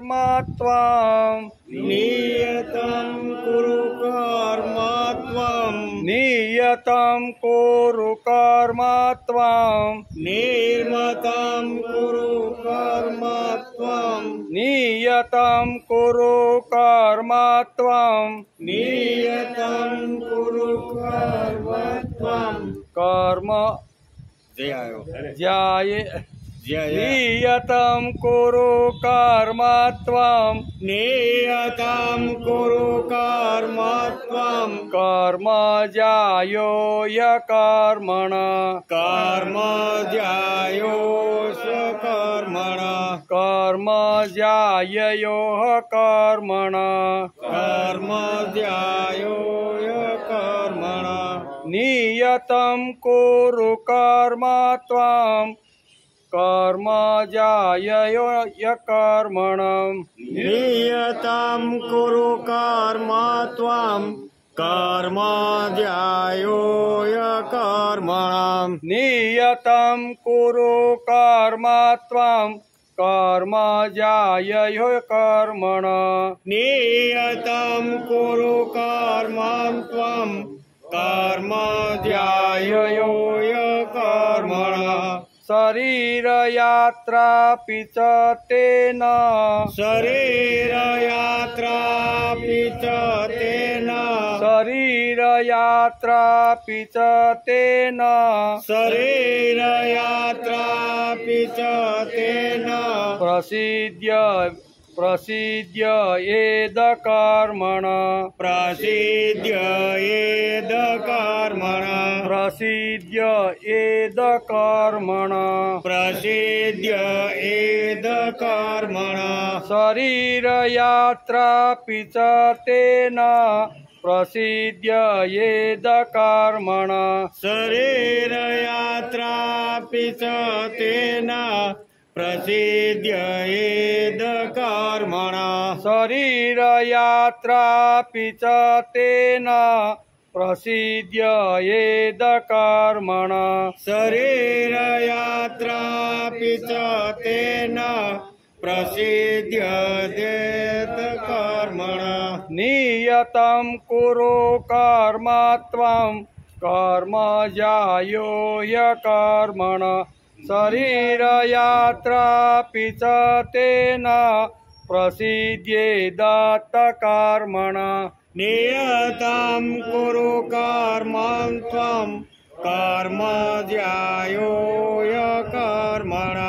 कर्मत्वं नियतं कुरु कर्मत्वं नियतं कुरु कर्मत्वं निर्मतं कुरु कर्मत्वं नियतं कुरु कर्मत्वं नियतं कुरु कर्मत्वं कर्म ज्याय नियतं कुरु कर्मत्वं नियतं कुरु कर्मत्वं कर्म ज्यायो यकर्मण कर्म ज्यायो स्वकर्मण कर्म ज्याययो कर्मण कर्म ज्यायो यकर्मण नियतं कुरु कर्मत्वं कर्म ज्याययो यकर्मणं नियतं कुरु कर्मत्वं कर्म ज्यायो यकर्मणं नियतं कुरु कर्मत्वं कर्म ज्याययो कर्मण नियतं कुरु कर्मत्वं कर्म ज्यायो यकर्मणः शरीर यात्रा च तेन शरीर यात्रा च तेन शरीर यात्रा च तेन शरीर यात्रा च तेन प्रसिद्ध एद कर्मण प्रसिद्ध एद कर्मण प्रसिद्ध एद कर्मण प्रसिद्ध एद कर्मण शरीर यात्रा च तेन प्रसिद्ध एद कर्मण शरीर यात्रा च तेन प्रसिद्ध एद कर्मण शरीर यात्रा च तेन प्रसिद्ध एद कर्मण शरीर यात्रा च तेन प्रसिद्ध एद कर्मण नियतं कुरु कर्मत्वं कर्म ज्यायो यकर्मण शरीर यात्रा च तेन प्रसिद्ध्येद कर्मण नियतं कुरु कर्मत्वं कर्म ज्यायो यकर्मण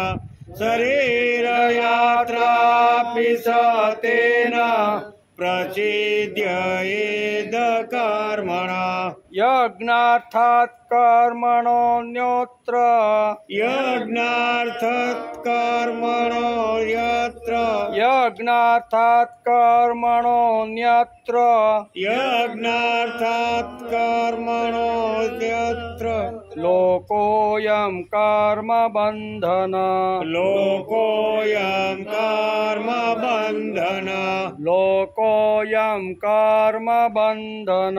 शरीर यात्रा च तेन प्रसिद्ध एद कर्मण यज्ञार्थात् कर्मणोऽन्यत्र यज्ञार्थात् कर्मणो यत्र यज्ञार्थात् कर्मणोऽन्यत्र यज्ञार्थात् कर्मणो यत्र लोकोऽयं कर्मबन्धन लोकोऽयं कर्मबन्धन लोकोऽयं कर्मबन्धन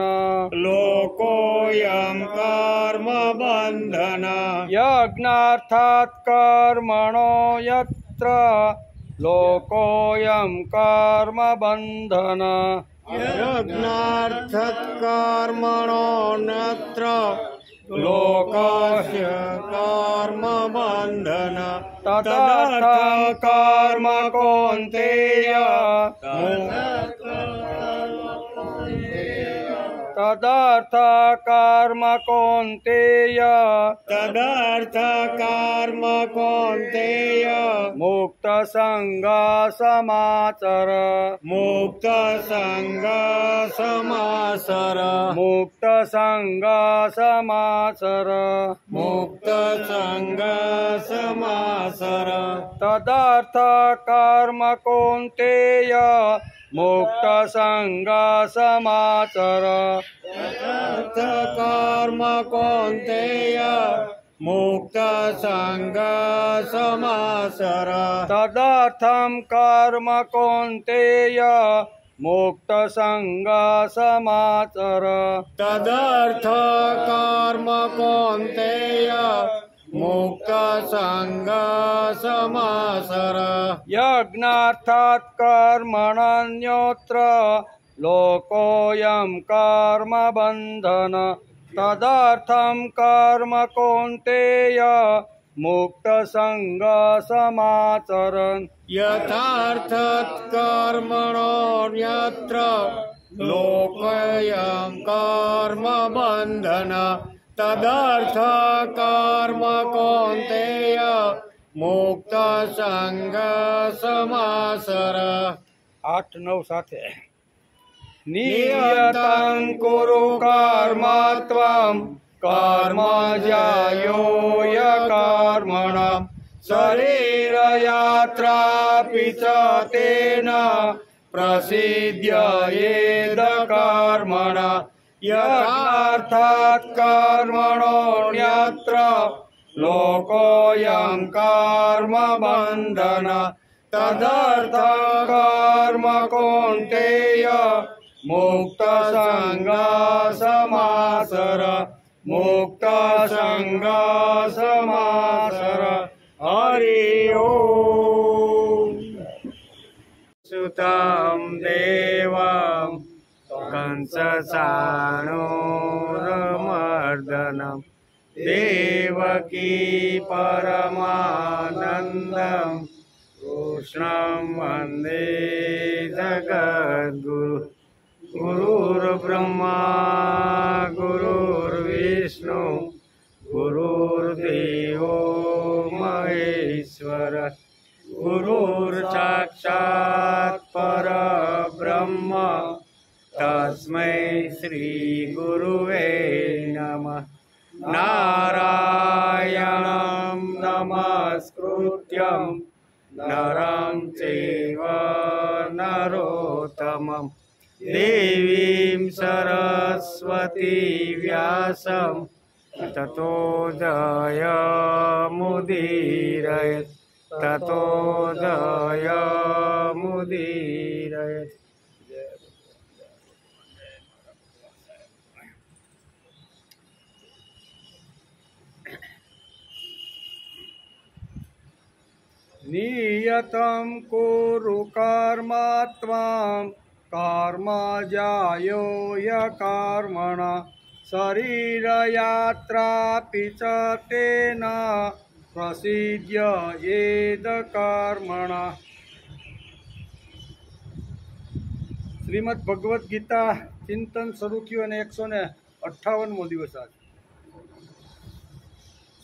लोकोऽयं कर्मबन्धन यज्ञार्थात् कर्मणो यत्र लोकोऽयं कर्मबन्धन यज्ञार्थात् कर्मणो नत्र लोकस्य कर्मबन्धन तदर्थं कर्म कौन्तेय तदर्थ कर्म कौन्तेय तदर्थ कर्म कौन्तेय मुक्त संग समाचर मुक्त संग समासर मुक्त संग समाचर मुक्त संग समासर तदर्थ कर्म कौन्तेय मुक्त संग समाचर तदर्थ कर्म कौन्तेय मुक्त संग समासर तदर्थं कर्म कौन्तेय मुक्त संग समाचर तदर्थ कर्म कौन्तेय मुक्त संग समासर यज्ञार्थात् कर्मणन्यत्र लोकोऽयं कर्मबन्धन तदर्थं कर्म कौन्तेय मुक्त संग समाचरन् यथार्थात् कर्मणोऽन्यत्र लोकोऽयं कर्मबन्धन तदर्थ कर्म कौन्तेय मुक्त संग समासर 8-9 સાથે नियतं कुरु कर्म त्वं कर्म ज्यायो कर्मण शरीरयात्रापि च तेन प्रसिद्ध्येद कर्मण यथार्थात् कर्मणोऽन्यत्र लोकोऽयं कर्मबन्धन तदर्थ कर्म कौन्तेय मुक्त संग समासर मुक्त संग समासर हरि ओम सुतं देवं कंसचाणूरमर्दनं देवकी परमानन्दं कृष्णं वन्दे जगद्गुरु गुरुर्ब्रह्मा गुरुर्विष्णु गुरुर्देवो महेश्वर गुरुर्साक्षात् परब्रह्म तस्मै श्री गुरुवे नमः नारायणं नमस्कृत्यं नरं चैव नरोत्तमं देवीं सरस्वती व्यासं ततो जयमुदीरयेत् ततो जयमुदीरयेत् नियतं कुरु कर्म त्वं कर्म ज्यायो कर्मण शरीरयात्रापि च तेन प्रसिद्ध्येद कर्मण શ્રીમદ ભગવદ્ ગીતા ચિંતન શરૂ થયું અને 158મો દિવસ આજે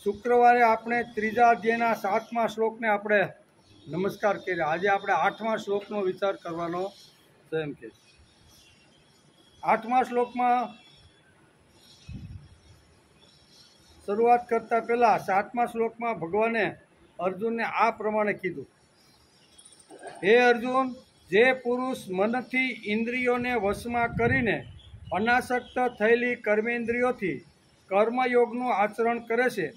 શુક્રવારે આપણે ત્રીજા અધ્યાયના 7મા શ્લોકને આપણે નમસ્કાર કર્યા. આજે આપણે 8મા શ્લોકનો વિચાર કરવાનો છે. એમ કે 8મા શ્લોકમાં શરૂઆત કરતાં પહેલાં 7મા શ્લોકમાં ભગવાને અર્જુનને આ પ્રમાણે કીધું: હે અર્જુન, જે પુરુષ મનથી ઇન્દ્રિયોને વશમાં કરીને અનાસક્ત થયેલી કર્મેન્દ્રિયોથી કર્મયોગનું આચરણ કરે છે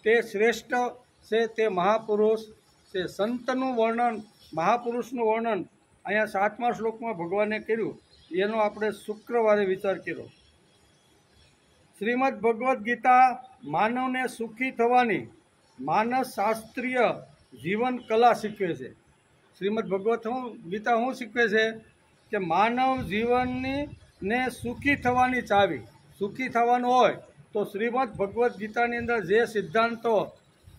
તે શ્રેષ્ઠ છે, તે મહાપુરુષ છે. સંતનું વર્ણન, મહાપુરુષનું વર્ણન અહીંયા 7મા શ્લોકમાં ભગવાને કર્યું. એનો આપણે શુક્રવારે વિચાર કર્યો. શ્રીમદ ભગવદ્ ગીતા માનવને સુખી થવાની માનસ શાસ્ત્રીય જીવન કલા શીખવે છે. શ્રીમદ ભગવદ્ ગીતા શું શીખવે છે કે માનવ જીવનની ને સુખી થવાની ચાવી, સુખી થવાનું હોય તો શ્રીમદ ભગવદ્ ગીતાની અંદર જે સિદ્ધાંતો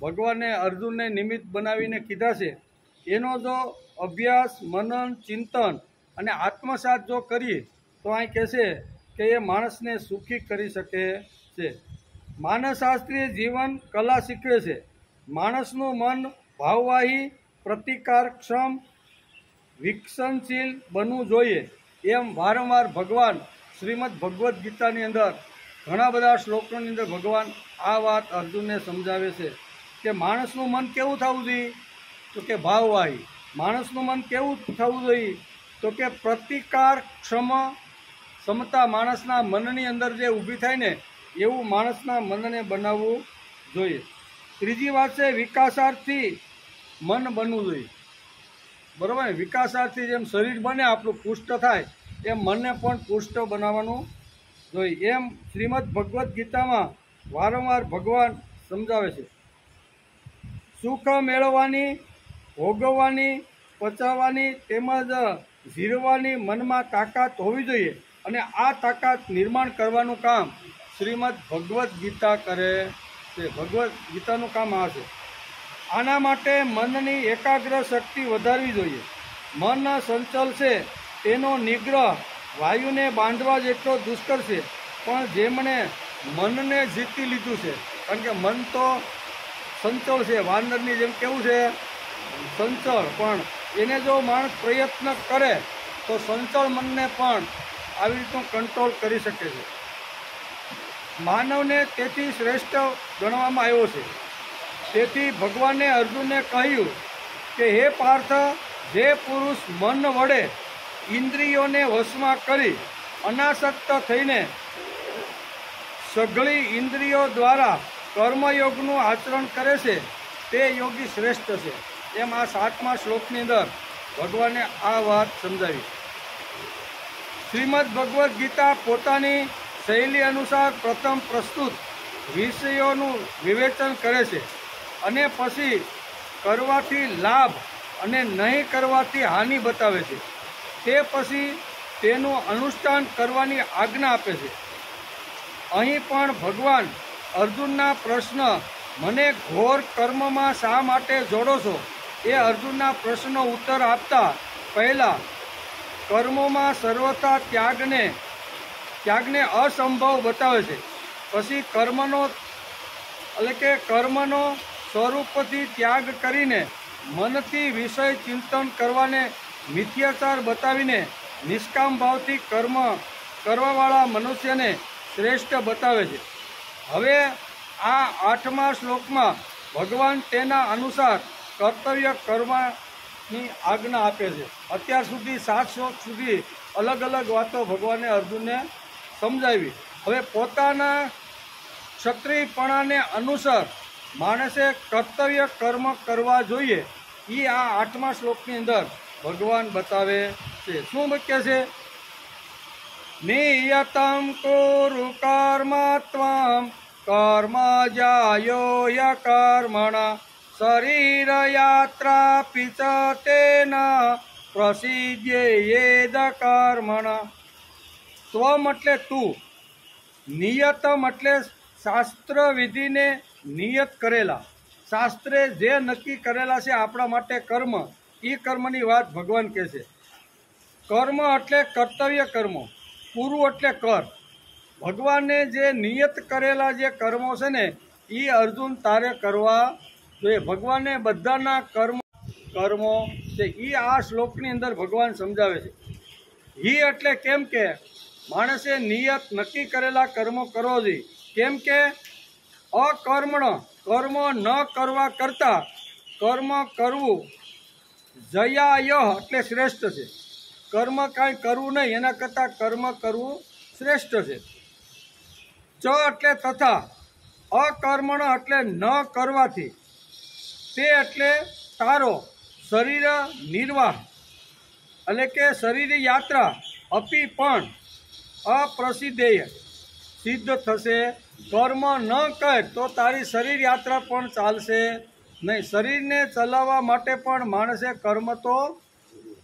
ભગવાને અર્જુનને નિમિત્ત બનાવીને કીધા છે એનો જો અભ્યાસ, મનન, ચિંતન અને આત્મસાત જો કરીએ તો અહીં કહેશે કે એ માણસને સુખી કરી શકે છે. માનસશાસ્ત્રીય જીવન કલા શીખવે છે માણસનું મન ભાવવાહી, પ્રતિકારક્ષમ, વિકસનશીલ બનવું જોઈએ. એમ વારંવાર ભગવાન શ્રીમદ ભગવદ્ ગીતાની અંદર ઘણા બધા શ્લોકોની અંદર ભગવાન આ વાત અર્જુનને સમજાવે છે કે માણસનું મન કેવું થવું જોઈએ તો કે ભાવવાહી. માણસનું મન કેવું થવું જોઈએ તો કે પ્રતિકારક્ષમતા માણસના મનની અંદર જે ઊભી થાય ને એવું માણસના મનને બનાવવું જોઈએ. ત્રીજી વાત છે વિકાસાર્થી મન બનવું જોઈએ. બરાબર ને? વિકાસાર્થી જેમ શરીર બને આપણું પુષ્ટ થાય એમ મનને પણ પુષ્ટ બનાવવાનું જોઈએ. એમ શ્રીમદ ભગવદ્ ગીતામાં વારંવાર ભગવાન સમજાવે છે. સુખ મેળવવાની, ભોગવવાની, પચાવવાની તેમજ જીરવાની મનમાં તાકાત હોવી જોઈએ અને આ તાકાત નિર્માણ કરવાનું કામ શ્રીમદ ભગવદ્ ગીતા કરે છે. ભગવદ્ ગીતાનું કામ આ છે. આના માટે મનની એકાગ્ર શક્તિ વધારવી જોઈએ. મન સંચલ છે તેનો નિગ્રહ વાયુને બાંધવા જેટલો દુષ્કર છે, પણ જેમણે મનને જીતી લીધું છે, કારણ કે મન તો સંચળ છે, વાનરની જેમ કેવું છે સંચળ, પણ એને જો માણસ પ્રયત્ન કરે તો સંચળ મનને પણ આવી રીતનું કંટ્રોલ કરી શકે છે. માનવને તેથી શ્રેષ્ઠ ગણવામાં આવ્યો છે. તેથી ભગવાને અર્જુનને કહ્યું કે હે પાર્થ, જે પુરુષ મન વડે ઇન્દ્રિયોને વશમાં કરી અનાસક્ત થઈને સઘળી ઇન્દ્રિયો દ્વારા કર્મયોગનું આચરણ કરે છે તે યોગી શ્રેષ્ઠ છે. એમ આ 7મા શ્લોકની અંદર ભગવાને આ વાત સમજાવી. શ્રીમદ ભગવદ્ ગીતા પોતાની શૈલી અનુસાર પ્રથમ પ્રસ્તુત વિષયોનું વિવેચન કરે છે અને પછી કરવાથી લાભ અને નહીં કરવાથી હાનિ બતાવે છે. તે પછી તેનું અનુષ્ઠાન કરવાની આજ્ઞા આપે છે. અહીં પણ ભગવાન અર્જુનના પ્રશ્ન, મને ઘોર કર્મમાં શા માટે જોડો છો, એ અર્જુનના પ્રશ્નનો ઉત્તર આપતા પહેલાં કર્મોમાં સર્વથા ત્યાગને અસંભવ બતાવે છે. પછી કર્મનો સ્વરૂપથી ત્યાગ કરીને મનથી વિષય ચિંતન કરવાને મિથ્યાચાર બતાવીને નિષ્કામ ભાવથી કર્મ કરવાવાળા મનુષ્યને શ્રેષ્ઠ બતાવે છે. હવે આ 8મા શ્લોકમાં ભગવાન તેના અનુસાર કર્તવ્ય કરવાની આજ્ઞા આપે છે. અત્યાર સુધી 7 શ્લોક સુધી અલગ અલગ વાતો ભગવાને અર્જુનને સમજાવી. હવે પોતાના ક્ષત્રિયપણાને અનુસાર માણસે કર્તવ્ય કર્મ કરવા જોઈએ એ આ 8મા શ્લોકની અંદર ભગવાન બતાવે છે. શું કહે છે? નિયતમ કુરુ કર્મત્વમ કર્મ જાયો યકર્મણા શરીર યાત્રા પિચ તેના પ્રસિદ્ધ્યેદ કર્મણા. ત્વમ એટલે તું, નિયતમ એટલે શાસ્ત્ર વિધિને નિયત કરેલા, શાસ્ત્રે જે નક્કી કરેલા છે આપણા માટે કર્મ, એ કર્મની વાત ભગવાન કહે છે. કર્મ એટલે કર્તવ્ય કર્મ, પૂરું એટલે કર. ભગવાને જે નિયત કરેલા જે કર્મો છે ને એ અર્જુન તારે કરવા જોઈએ. ભગવાને બધાના કર્મો છે એ આ શ્લોકની અંદર ભગવાન સમજાવે છે. હિ એટલે કેમ કે માણસે નિયત નક્કી કરેલા કર્મો કરવો જોઈએ. કેમ કે અકર્મણ કર્મ ન કરવા કરતાં કર્મ કરવું જયાય એટલે શ્રેષ્ઠ છે. કર્મ કાંઈ કરવું નહીં એના કરતાં કર્મ કરવું શ્રેષ્ઠ છે. ચ એટલે તથા, અકર્મણ એટલે ન કરવાથી, તે એટલે તારો શરીર નિર્વાહ એટલે કે શરીર યાત્રા અપી પણ અપ્રસિદ્ધેય સિદ્ધ થશે. કર્મ ન કર તો તારી શરીર યાત્રા પણ ચાલશે નહીં. શરીરને ચલાવવા માટે પણ માણસે કર્મ તો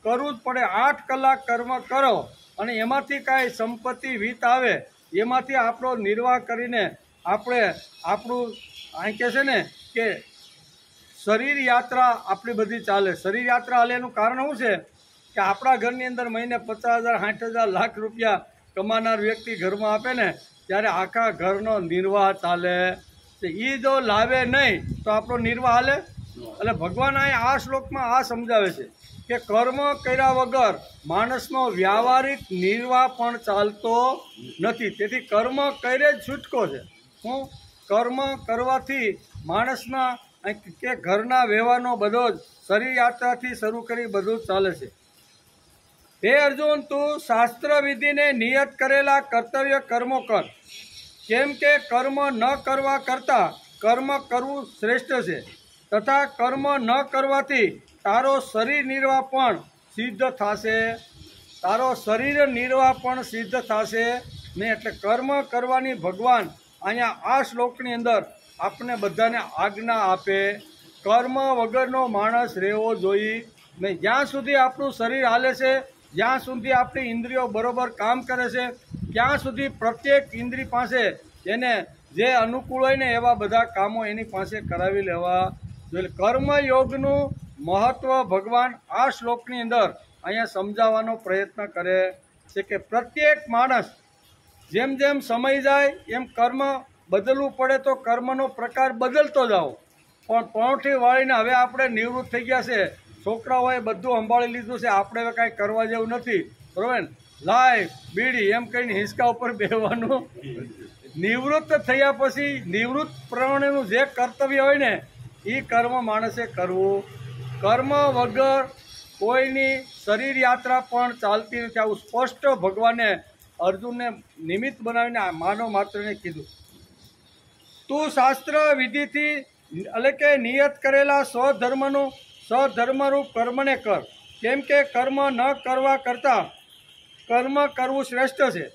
કરવું જ પડે. 8 કલાક કર્મ કરો અને એમાંથી કાંઈ સંપત્તિ વિત્ત આવે એમાંથી આપણો નિર્વાહ કરીને આપણે આપણું અહીં કહે છે ને કે શરીર યાત્રા આપણી બધી ચાલે. શરીર યાત્રા હાલે એનું કારણ શું છે કે આપણા ઘરની અંદર મહિને 50,000 60,000 લાખ રૂપિયા કમાનાર વ્યક્તિ ઘરમાં આપે ને ત્યારે આખા ઘરનો નિર્વાહ ચાલે. એ જો લાવે નહીં તો આપણો નિર્વાહ હાલે. એટલે ભગવાન આ શ્લોકમાં આ સમજાવે છે કે કર્મ કર્યા વગર માણસનો વ્યવહારિક નિર્વાહ પણ ચાલતો નથી. તેથી કર્મ કરે જ છૂટકો છે. હું કર્મ કરવાથી માણસના કે ઘરના વ્યવહારનો બધો જ શરીર યાત્રાથી શરૂ કરી બધું જ ચાલે છે. હે અર્જુન, તું શાસ્ત્ર વિધિને નિયત કરેલા કર્તવ્ય કર્મો કર, કેમ કે કર્મ ન કરવા કરતાં કર્મ કરવું શ્રેષ્ઠ છે. તથા કર્મ ન કરવાથી તારો શરીર નિર્વાહ પણ સિદ્ધ થશે. તારો શરીર નિર્વાહ પણ સિદ્ધ થશે નહીં. એટલે કર્મ કરવાની ભગવાન અહીંયા આ શ્લોકની અંદર આપણે બધાને આજ્ઞા આપે. કર્મ વગરનો માણસ રહેવો જોઈએ નહીં. જ્યાં સુધી આપણું શરીર હાલે છે, જ્યાં સુધી આપણી ઇન્દ્રિયો બરોબર કામ કરે છે, ત્યાં સુધી પ્રત્યેક ઇન્દ્રિય પાસે એને જે અનુકૂળ હોય ને એવા બધા કામો એની પાસે કરાવી લેવા જોઈએ. કર્મયોગનું મહત્ત્વ ભગવાન આ શ્લોકની અંદર અહીંયા સમજાવવાનો પ્રયત્ન કરે છે કે પ્રત્યેક માણસ જેમ જેમ સમય જાય એમ કર્મ બદલવું પડે તો કર્મનો પ્રકાર બદલતો જાઓ. પણ પણોઠી વાળીને હવે આપણે નિવૃત્ત થઈ ગયા છે, છોકરાઓએ બધું સંભાળી લીધું છે, આપણે હવે કાંઈ કરવા જેવું નથી, બરાબર ને? લાય બીડી એમ કહીને હિંચકા ઉપર બેસવાનું. નિવૃત્ત થયા પછી નિવૃત્ત પ્રમાણેનું જે કર્તવ્ય હોય ને એ કર્મ માણસે કરવું. કર્મ વગર કોઈની શરીર યાત્રા પણ ચાલતી નથી. આવું સ્પષ્ટ ભગવાને અર્જુનને નિમિત્ત બનાવીને માનવ માત્રને કીધું. તું શાસ્ત્ર વિધિથી એટલે કે નિયત કરેલા સ્વધર્મરૂપ કર્મને કર, કેમ કે કર્મ ન કરવા કરતાં કર્મ કરવું શ્રેષ્ઠ છે.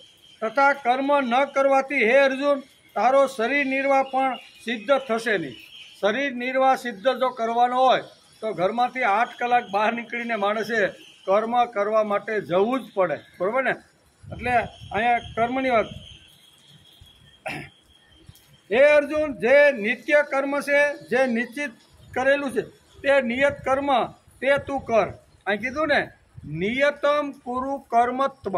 તથા કર્મ ન કરવાથી હે અર્જુન તારો શરીર નિર્વાહ પણ સિદ્ધ થશે નહીં. શરીર નિર્વાહ સિદ્ધ જો કરવાનો હોય તો ઘરમાંથી 8 કલાક બહાર નીકળીને માણસે કર્મ કરવા માટે જવું જ પડે, બરાબર ને? એટલે અહીંયા કર્મની વાત. હે અર્જુન, જે નિત્ય કર્મ છે, જે નિશ્ચિત કરેલું છે તે નિયત કર્મ તે તું કર. અહીં કીધું ને નિયતમ કુરુ કર્મત્વ.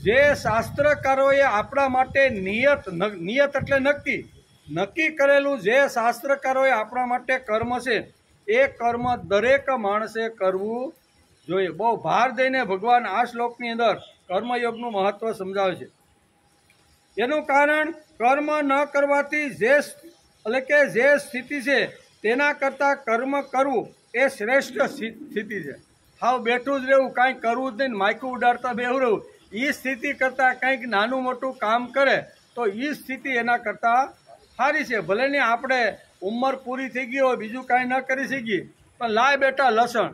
જે શાસ્ત્રકારોએ આપણા માટે નિયત એટલે નક્કી કરેલું જે શાસ્ત્રકારોએ આપણા માટે કર્મ છે એ કર્મ દરેક માણસે કરવું જોઈએ. બહુ ભાર દઈને ભગવાન આ શ્લોકની અંદર કર્મયોગનું મહત્વ સમજાવે છે. એનું કારણ કર્મ ન કરવાથી એટલે કે જે સ્થિતિ છે તેના કરતાં કર્મ કરવું એ શ્રેષ્ઠ સ્થિતિ છે. હાવ બેઠું જ રહેવું, કાંઈ કરવું જ નહીં, માયકું ઉડાડતા બેહું રહેવું, એ સ્થિતિ કરતાં કંઈક નાનું મોટું કામ કરે તો એ સ્થિતિ એના કરતાં સારી છે. ભલે ને આપણે ઉંમર પૂરી થઈ ગઈ હોય, બીજું કાંઈ ન કરી શકીએ, પણ લાય બેટા લસણ,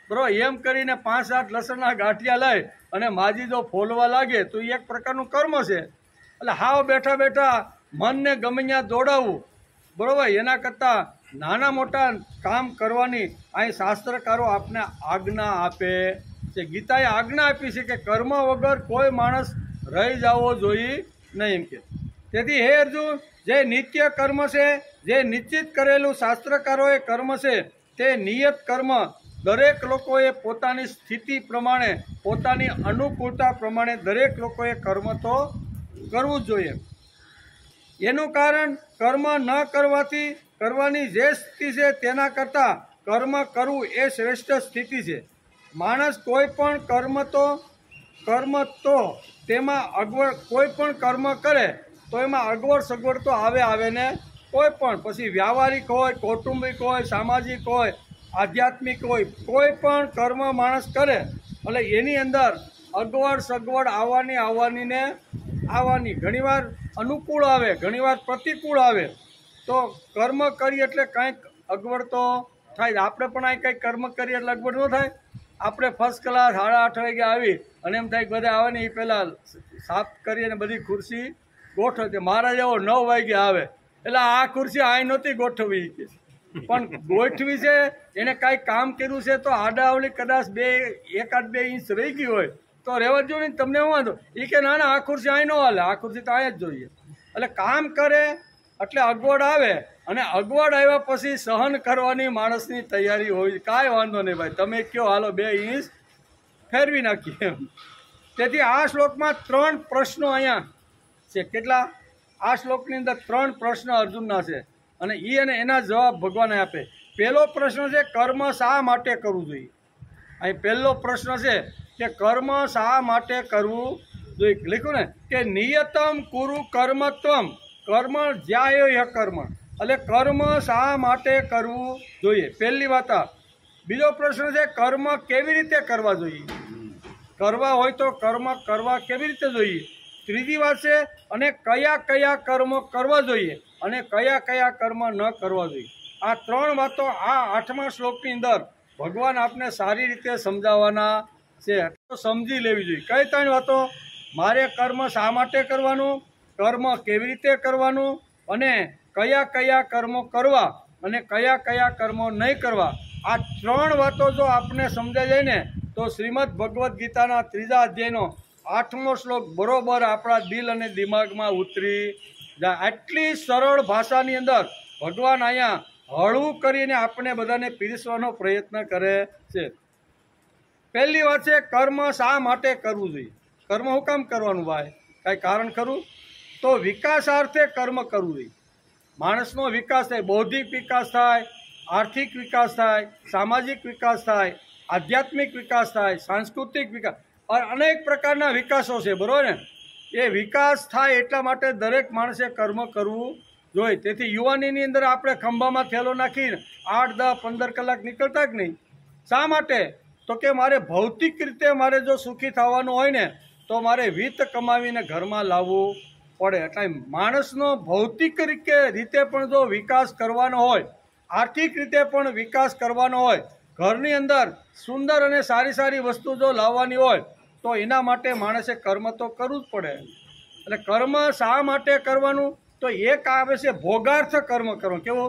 બરાબર, એમ કરીને 5-8 લસણના ગાંઠિયા લઈ અને માજી જો ફોલવા લાગે તો એ એક પ્રકારનું કર્મ છે. એટલે હાવ બેઠા બેઠા મનને ગમે ત્યાં દોડાવવું, બરાબર, એના કરતાં નાના મોટા કામ કરવાની અહીં શાસ્ત્રકારો આપને આજ્ઞા આપે છે. ગીતાએ આજ્ઞા આપી છે કે કર્મ વગર કોઈ માણસ રહી જવો જોઈએ નહીં એમ કે. તેથી હે અર્જુન, જે નિત્ય કર્મ છે, જે નિશ્ચિત કરેલું શાસ્ત્રકારોએ કર્મ છે તે નિયત કર્મ દરેક લોકોએ પોતાની સ્થિતિ પ્રમાણે, પોતાની અનુકૂળતા પ્રમાણે દરેક લોકોએ કર્મ તો કરવું જ જોઈએ. એનું કારણ કર્મ ન કરવાની જે સ્થિતિ છે તેના કરતાં કર્મ કરવું એ શ્રેષ્ઠ સ્થિતિ છે. માણસ કોઈ પણ કર્મ તો તેમાં કોઈ પણ કર્મ કરે તો એમાં અગવડ સગવડ તો આવે ને કોઈ પણ, પછી વ્યવહારિક હોય, કૌટુંબિક હોય, સામાજિક હોય, આધ્યાત્મિક હોય, કોઈ પણ કર્મ માણસ કરે એટલે એની અંદર અગવડ સગવડ આવવાની ઘણીવાર અનુકૂળ આવે, ઘણીવાર પ્રતિકૂળ આવે. તો કર્મ કરીએ એટલે કંઈક અગવડ તો થાય. આપણે પણ અહીં કંઈક કર્મ કરીએ એટલે અગવડ ન થાય. આપણે ફર્સ્ટ ક્લાસ 8:30 વાગે આવી અને એમ થાય કે બધા આવે ને એ પહેલાં સાફ કરી અને બધી ખુરશી ગોઠવે. મારા જેવો 9 વાગે આવે એટલે આ ખુરશી અહીં નહોતી ગોઠવી, પણ ગોઠવી છે એને કાંઈ કામ કર્યું છે તો આડાવલી કદાચ 1-2 ઇંચ રહી ગઈ હોય તો રહેવા જ જોઈએ ને. તમને શું વાંધો? એ કે ના આ ખુરશી અહીં ન હાલે, આ ખુરશી તો અહીંયા જ જોઈએ. એટલે કામ કરે એટલે અગવડ આવે, અને અગવડ આવ્યા પછી સહન કરવાની માણસની તૈયારી હોય. કાંઈ વાંધો નહીં ભાઈ, તમે કયો હાલો 2 ઇંચ ફેરવી નાખીએ. તેથી આ શ્લોકમાં 3 પ્રશ્નો અહીંયા છે. કેટલા? આ શ્લોકની અંદર 3 પ્રશ્ન અર્જુનના છે અને એના જવાબ ભગવાન આપે. પહેલો પ્રશ્ન છે કર્મ શા માટે કરવું જોઈએ. અહીં પહેલો પ્રશ્ન છે કે કર્મ શા માટે કરવું જોઈએ. લખ્યું ને કે નિયતમ કુરુ કર્મત્વમ કર્મ જ્યાય કર્મ, એટલે કર્મ શા માટે કરવું જોઈએ, પહેલી વાત. બીજો પ્રશ્ન છે કર્મ કેવી રીતે કરવા જોઈએ, કરવા હોય તો કર્મ કરવા કેવી રીતે જોઈએ. ત્રીજી વાત છે અને કયા કયા કર્મ કરવા જોઈએ અને કયા કયા કર્મ ન કરવા જોઈએ. આ 3 વાતો આ 8મા શ્લોકની અંદર ભગવાન આપને સારી રીતે સમજાવવાના છે. સમજી લેવી જોઈએ. કઈ 3 વાતો? મારે કર્મ શા માટે કરવાનું, કર્મ કેવી રીતે કરવાનું, અને કયા કયા કર્મો કરવા અને કયા કયા કર્મો નહીં કરવા. આ 3 વાતો જો આપને સમજાઈ જાય ને તો શ્રીમદ ભગવદ્ ગીતાના 3જા અધ્યાયનો 8મો શ્લોક બરોબર આપણા દિલ અને દિમાગમાં ઉતરી જાય. આટલી સરળ ભાષાની અંદર ભગવાન અહીંયા હળવું કરીને આપણે બધાને પીરસવાનો પ્રયત્ન કરે છે. પહેલી વાત છે કર્મ શા માટે કરવું જોઈએ. કર્મ હું કામ કરવાનું ભાઈ? કાંઈ કારણ ખરું? તો વિકાસાર્થે કર્મ કરવું જોઈએ. માણસનો વિકાસ થાય, બૌદ્ધિક વિકાસ થાય, આર્થિક વિકાસ થાય, સામાજિક વિકાસ થાય, આધ્યાત્મિક વિકાસ થાય, સાંસ્કૃતિક વિકાસ, અનેક પ્રકારના વિકાસો છે, બરાબર ને? એ વિકાસ થાય એટલા માટે દરેક માણસે કર્મ કરવું જોઈએ. તેથી યુવાનીની અંદર આપણે ખંભામાં થેલો નાખીને 8, 10, 15 કલાક નીકળતા જ નહીં. શા માટે? તો કે મારે ભૌતિક રીતે મારે જો સુખી થવાનું હોય ને તો મારે વિત્ત કમાવીને ઘરમાં લાવવું પડે. એટલે માણસનો ભૌતિક રીતે પણ જો વિકાસ કરવાનો હોય, આર્થિક રીતે પણ વિકાસ કરવાનો હોય, ઘરની અંદર સુંદર અને સારી સારી વસ્તુ જો લાવવાની હોય તો એના માટે માણસે કર્મ તો કરવું જ પડે. એટલે કર્મ શા માટે કરવાનું? તો એક આવે છે ભોગાર્થ કર્મ કરવું. કેવો?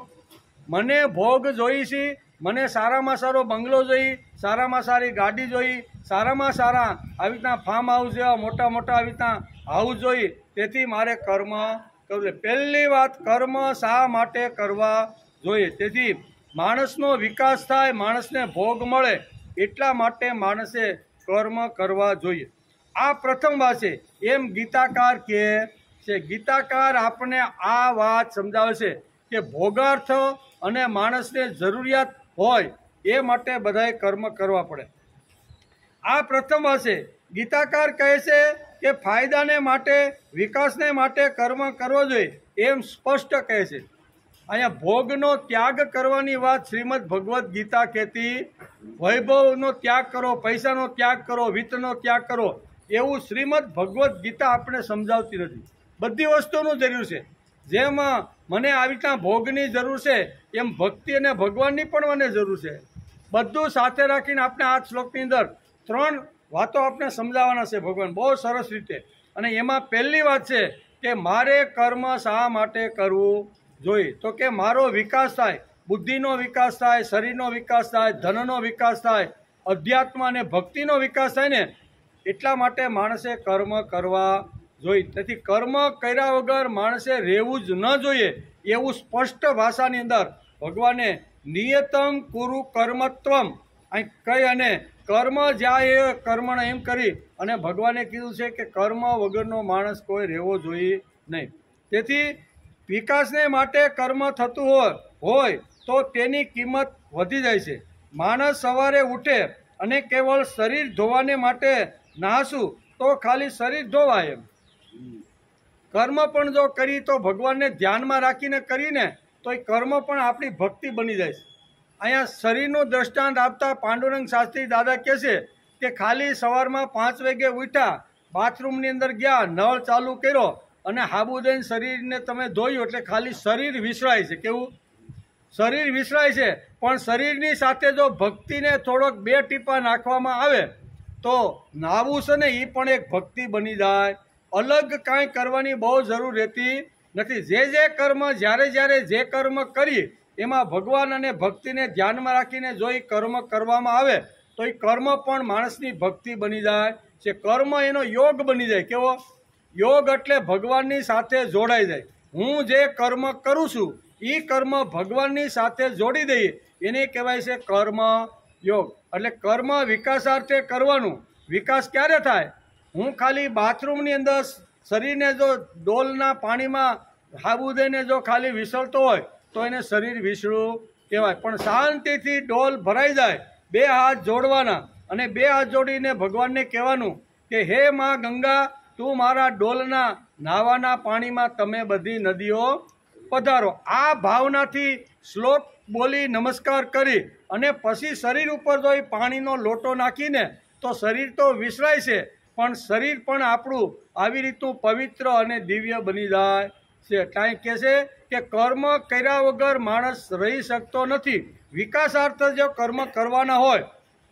મને ભોગ જોઈ છે, મને સારામાં સારો બંગલો જોઈ, સારામાં સારી ગાડી જોઈ, સારામાં સારા આવી રીતના ફાર્મ હાઉસ જેવા મોટા મોટા આવી રીતના હાઉસ જોઈ, તેથી મારે કર્મ કરવું. પહેલી વાત કર્મ શા માટે કરવા જોઈએ. તેથી માણસનો વિકાસ થાય, માણસને ભોગ મળે એટલા માટે માણસે કર્મ કરવા જોઈએ. આ પ્રથમ વાત છે. એમ ગીતાકાર કહે છે. ગીતાકાર આપણને આ વાત સમજાવે છે કે ભોગાર્થ અને માણસને જરૂરિયાત હોય એ માટે બધાએ કર્મ કરવા પડે. આ પ્રથમ વાત છે. ગીતાકાર કહે છે કે ફાયદાને માટે, વિકાસને માટે કર્મ કરવો જોઈએ એમ સ્પષ્ટ કહે છે. અહીંયા ભોગનો ત્યાગ કરવાની વાત શ્રીમદ ભગવદ્ ગીતા કહેતી વૈભવનો ત્યાગ કરો, પૈસાનો ત્યાગ કરો, વિત્તનો ત્યાગ કરો એવું શ્રીમદ ભગવદ્ ગીતા આપણે સમજાવતી નથી. બધી વસ્તુનું જરૂર છે. જેમ મને આવી રીતના ભોગની જરૂર છે એમ ભક્તિ અને ભગવાનની પણ મને જરૂર છે. બધું સાથે રાખીને આપણે આ શ્લોકની અંદર 3 વાતો આપણે સમજાવવાના છે ભગવાન બહુ સરસ રીતે. અને એમાં પહેલી વાત છે કે મારે કર્મ શા માટે કરવું જોઈએ. તો કે મારો વિકાસ થાય, બુદ્ધિનો વિકાસ થાય, શરીરનો વિકાસ થાય, ધનનો વિકાસ થાય, અધ્યાત્મ અને ભક્તિનો વિકાસ થાય ને એટલા માટે માણસે કર્મ કરવા જોઈએ. તેથી કર્મ કર્યા વગર માણસે રહેવું જ ન જોઈએ એવું સ્પષ્ટ ભાષાની અંદર ભગવાને નિયતમ કુરુ કર્મત્વમ અહીં કહી અને કર્મ જાય એ કર્મણ એમ કરી અને ભગવાને કીધું છે કે કર્મ વગરનો માણસ કોઈ રહેવો જોઈએ નહીં. તેથી વિકાસને માટે કર્મ થતું હોય તો તેની કિંમત વધી જાય છે. માણસ સવારે ઉઠે અને કેવળ શરીર ધોવાને માટે નાહશું તો ખાલી શરીર ધોવાય એમ, કર્મ પણ જો કરી તો ભગવાનને ધ્યાનમાં રાખીને કરીને તો એ કર્મ પણ આપણી ભક્તિ બની જાય છે. અહીંયા શરીરનું દ્રષ્ટાંત આપતા પાંડુરંગ શાસ્ત્રી દાદા કહે છે કે ખાલી સવારમાં 5 વાગે ઉઠ્યા, બાથરૂમની અંદર ગયા, નળ ચાલુ કર્યો અને હાબુ દઈને શરીરને તમે ધોયું એટલે ખાલી શરીર વિસરાય છે. કેવું? શરીર વિસરાય છે. પણ શરીરની સાથે જો ભક્તિને થોડોક 2 ટીપા નાખવામાં આવે તો નાવું છે ને એ પણ એક ભક્તિ બની જાય. અલગ કાંઈ કરવાની બહુ જરૂર રહેતી નથી. જે કર્મ જ્યારે જ્યારે જે કર્મ કરી એમાં ભગવાન અને ભક્તિને ધ્યાનમાં રાખીને જો એ કર્મ કરવામાં આવે તો એ કર્મ પણ માણસની ભક્તિ બની જાય છે. કર્મ એનો યોગ બની જાય. કેવો યોગ? એટલે ભગવાનની સાથે જોડાઈ જાય. હું જે કર્મ કરું છું એ કર્મ ભગવાનની સાથે જોડી દઈએ એને કહેવાય છે કર્મ યોગ. એટલે કર્મ વિકાસાર્થે કરવાનું. વિકાસ ક્યારે થાય? હું ખાલી બાથરૂમની અંદર શરીરને જો ડોલના પાણીમાં હાબુ દઈને જો ખાલી વિસળતો હોય તો એને શરીર વિસળું કહેવાય. પણ શાંતિથી ડોલ ભરાઈ જાય, 2 હાથ જોડવાના અને 2 હાથ જોડીને ભગવાનને કહેવાનું કે હે માં ગંગા, તું મારા ડોલના નાવાના પાણીમાં તમે બધી નદીઓ પધારો. આ ભાવનાથી શ્લોક બોલી નમસ્કાર કરી અને પછી શરીર ઉપર જો પાણીનો લોટો નાખીને તો શરીર તો વિસરાય છે પણ શરીર પણ આપણું આવી રીતનું પવિત્ર અને દિવ્ય બની જાય છે. કાંઈ કહે છે કે કર્મ કર્યા વગર માણસ રહી શકતો નથી. વિકાસાર્થ જો કર્મ કરવાના હોય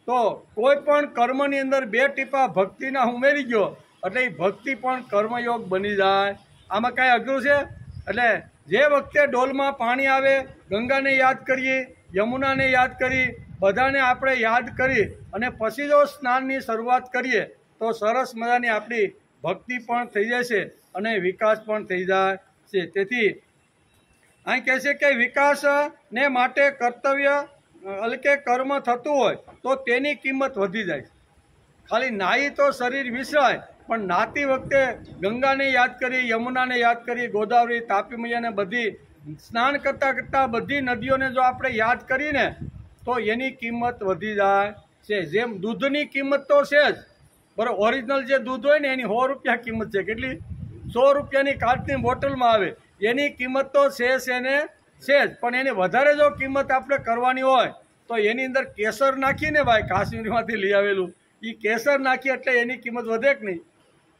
તો કોઈ પણ કર્મની અંદર 2 ટીપા ભક્તિના ઉમેરી ગયો એટલે એ ભક્તિ પણ કર્મયોગ બની જાય. આમાં કાંઈ અઘરું છે? એટલે જે વખતે ડોલમાં પાણી આવે, ગંગાને યાદ કરીએ, યમુનાને યાદ કરી, બધાને આપણે યાદ કરી અને પછી જો સ્નાનની શરૂઆત કરીએ તો સરસ મજાની આપણી ભક્તિ પણ થઈ જાય છે અને વિકાસ પણ થઈ જાય છે. તેથી અહીં કહે છે કે વિકાસને માટે કર્તવ્ય એટલે કે કર્મ થતું હોય તો તેની કિંમત વધી જાય. ખાલી નાહી તો શરીર વિસરાય પણ નાતી વખતે ગંગાને યાદ કરી, યમુનાને યાદ કરી, ગોદાવરી, તાપી મૈયાને બધી સ્નાન કરતાં કરતાં બધી નદીઓને જો આપણે યાદ કરીને તો એની કિંમત વધી જાય છે. જેમ દૂધની કિંમત તો છે જ, બરાબર. ઓરિજિનલ જે દૂધ હોય ને એની 100 રૂપિયા કિંમત છે. કેટલી? 100 રૂપિયાની કાચની બોટલમાં આવે એની કિંમત તો છે ને છે જ. પણ એની વધારે જો કિંમત આપણે કરવાની હોય તો એની અંદર કેસર નાખીને ભાઈ કાશ્મીરમાંથી લઈ આવેલું એ કેસર નાખી એટલે એની કિંમત વધે કે નહીં?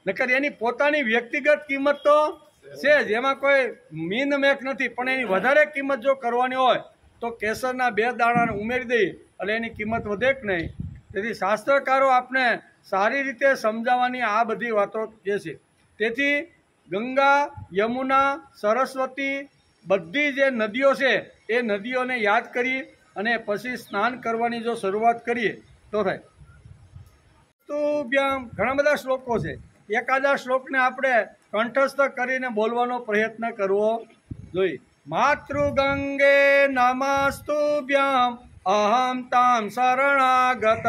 નકર એની પોતાની વ્યક્તિગત કિંમત તો છે જ, એમાં કોઈ મીન મેક નથી. પણ એની વધારે કિંમત જો કરવાની હોય તો કેસરના 2 દાણા ઉમેરી દઈએ એટલે એની કિંમત વધે કે નહીં? તેથી શાસ્ત્રકારો આપણે સારી રીતે સમજાવવાની આ બધી વાતો જે છે. તેથી ગંગા, યમુના, સરસ્વતી બધી જે નદીઓ છે એ નદીઓને યાદ કરી અને પછી સ્નાન કરવાની જો શરૂઆત કરીએ તો થાય. તો ઘણા બધા શ્લોકો છે. એકાદા શ્લોકને આપણે કંઠસ્થ કરીને બોલવાનો પ્રયત્ન કરવો જોઈએ. માતૃગંગે નમસ્તુભ્યામ અહમ તામ શરણાગત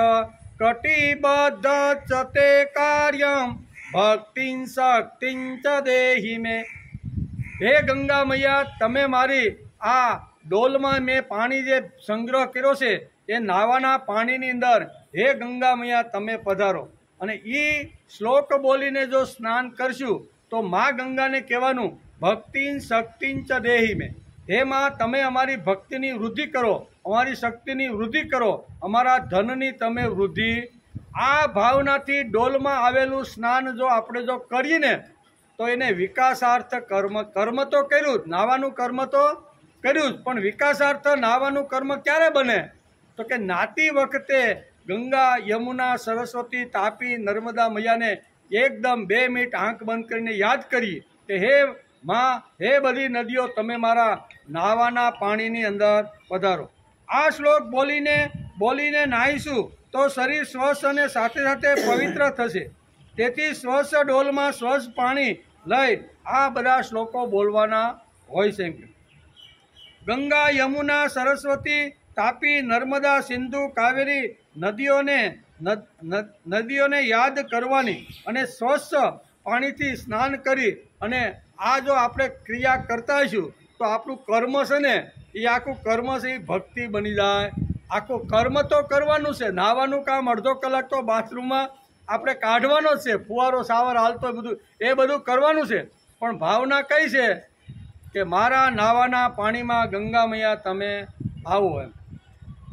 કટિબદ્ધ ચ તે કાર્યમ ભક્તિં શક્તિં ચ દેહી મે. હે ગંગા મૈયા, તમે મારી આ ડોલમાં મેં પાણી જે સંગ્રહ કર્યો છે એ નાવાના પાણીની અંદર હે ગંગા મૈયા તમે પધારો. અને એ શ્લોક બોલીને જો સ્નાન કરશું તો મા ગંગાને કહેવાનું ભક્તિં શક્તિં ચ દેહી મેં. હે માં, તમે અમારી ભક્તિની વૃદ્ધિ કરો, અમારી શક્તિની વૃદ્ધિ કરો, અમારા ધનની તમે વૃદ્ધિ. આ ભાવનાથી ડોલમાં આવેલું સ્નાન જો આપણે જો કરીએ તો એને વિકાસાર્થ કર્મ તો કર્યું જ, નાવાનું કર્મ તો કર્યું જ, પણ વિકાસાર્થ નાવાનું કર્મ ક્યારે બને? તો કે નાતી વખતે ગંગા, યમુના, સરસ્વતી, તાપી, નર્મદા મૈયાને એકદમ 2 મિનિટ આંખ બંધ કરીને યાદ કરીએ કે હે માં, હે બધી નદીઓ તમે મારા નાવાના પાણીની અંદર પધારો. આ શ્લોક બોલીને નાહીશું તો શરીર સ્વચ્છ અને સાથે સાથે પવિત્ર થશે. તેથી સ્વચ્છ ડોલમાં સ્વચ્છ પાણી લઈ આ બધા શ્લોકો બોલવાના હોય છે. ગંગા, યમુના, સરસ્વતી, તાપી, નર્મદા, સિંધુ, કાવેરી નદીઓને યાદ કરવાની અને સ્વચ્છ પાણીથી સ્નાન કરી અને આ જો આપણે ક્રિયા કરતા હશું તો આપણું કર્મ છે ને એ આખું કર્મ છે એ ભક્તિ બની જાય. આખું કર્મ તો કરવાનું છે. નાહવાનું કામ અડધો કલાક તો બાથરૂમમાં આપણે કાઢવાનો જ છે. ફુવારો, શાવર હાલતો બધું એ બધું કરવાનું છે. પણ ભાવના કઈ છે કે મારા નાવાના પાણીમાં ગંગા મૈયા તમે આવો એમ.